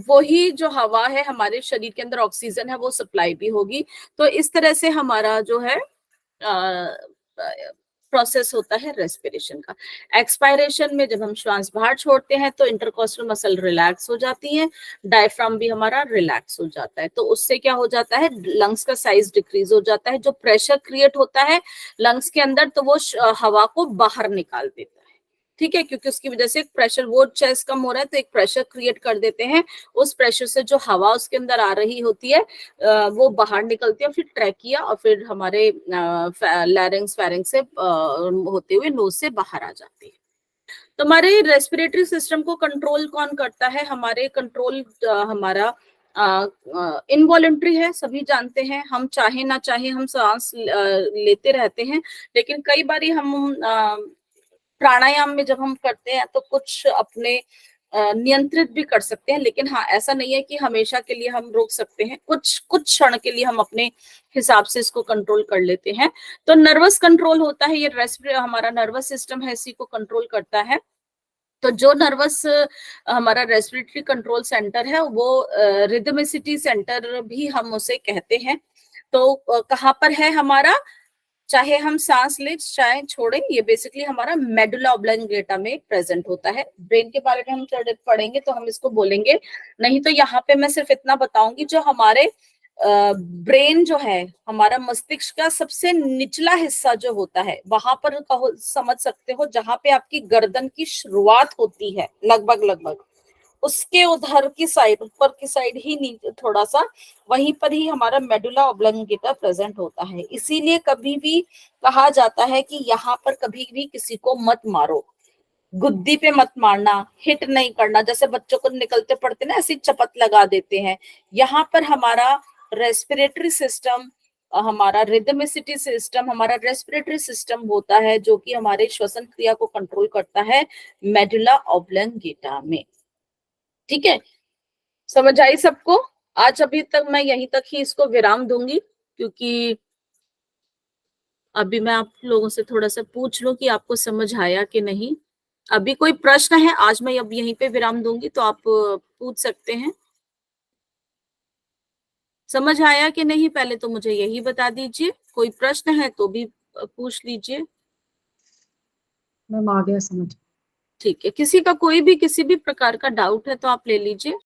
वो ही जो हवा है हमारे शरीर के अंदर ऑक्सीजन है वो सप्लाई भी होगी। तो इस तरह से हमारा जो है प्रोसेस होता है रेस्पिरेशन का। एक्सपायरेशन में जब हम श्वास बाहर छोड़ते हैं तो इंटरकॉस्टल मसल रिलैक्स हो जाती है, डायफ्राम भी हमारा रिलैक्स हो जाता है। तो उससे क्या हो जाता है, लंग्स का साइज डिक्रीज हो जाता है, जो प्रेशर क्रिएट होता है लंग्स के अंदर तो वो हवा को बाहर निकाल देता है, ठीक है। क्योंकि उसकी वजह से एक प्रेशर, वो चेस्ट कम हो रहा है तो एक प्रेशर क्रिएट कर देते हैं, उस प्रेशर से जो हवा उसके अंदर आ रही होती है वो बाहर निकलती है, फिर ट्रैकिया और फिर हमारे लैरिंग्स फेरिंग्स से होते हुए नोज से बाहर आ जाती है। तो हमारे रेस्पिरेटरी सिस्टम को कंट्रोल कौन करता है, हमारे कंट्रोल हमारा इनवॉलेंट्री है, सभी जानते हैं। हम चाहे ना चाहे हम सांस लेते रहते हैं, लेकिन कई बार हम प्राणायाम में जब हम करते हैं तो कुछ अपने नियंत्रित भी कर सकते हैं, लेकिन हाँ ऐसा नहीं है कि हमेशा के लिए हम रोक सकते हैं, कुछ क्षण के लिए हम अपने हिसाब से इसको कंट्रोल कर लेते हैं। तो नर्वस कंट्रोल होता है, ये हमारा नर्वस सिस्टम है, इसी को कंट्रोल करता है। तो जो नर्वस हमारा रेस्पिरेटरी कंट्रोल सेंटर है वो रिदमिसिटी सेंटर भी हम उसे कहते हैं। तो कहाँ पर है हमारा, चाहे हम सांस ले चाहे छोड़े, ये बेसिकली हमारा मेडुला ऑब्लांगेटा में प्रेजेंट होता है। ब्रेन के बारे में हम पढ़ेंगे तो हम इसको बोलेंगे, नहीं तो यहाँ पे मैं सिर्फ इतना बताऊंगी, जो हमारे ब्रेन जो है, हमारा मस्तिष्क का सबसे निचला हिस्सा जो होता है, वहां पर समझ सकते हो जहां पे आपकी गर्दन की शुरुआत होती है, लगभग उसके उधर की साइड, ऊपर की साइड ही नीचे थोड़ा सा, वहीं पर ही हमारा मेडुला ऑब्लांगेटा प्रेजेंट होता है। इसीलिए कभी भी कहा जाता है कि यहाँ पर कभी भी किसी को मत मारो, गुद्दी पे मत मारना, हिट नहीं करना, जैसे बच्चों को निकलते पड़ते ना ऐसी चपत लगा देते हैं। यहाँ पर हमारा रेस्पिरेटरी सिस्टम, हमारा रिदमिसिटी सिस्टम, हमारा रेस्पिरेटरी सिस्टम होता है जो कि हमारे श्वसन क्रिया को कंट्रोल करता है मेडुला ऑब्लांगेटा में, ठीक है। समझ आई सबको? आज अभी तक मैं यहीं तक ही इसको विराम दूंगी, क्योंकि अभी मैं आप लोगों से थोड़ा सा पूछ लूं कि आपको समझ आया कि नहीं। अभी कोई प्रश्न है? आज मैं अब यहीं पे विराम दूंगी तो आप पूछ सकते हैं। समझ आया कि नहीं, पहले तो मुझे यही बता दीजिए। कोई प्रश्न है तो भी पूछ लीजिए। मैम आ गया समझ। ठीक है, किसी का कोई भी किसी भी प्रकार का डाउट है तो आप ले लीजिए।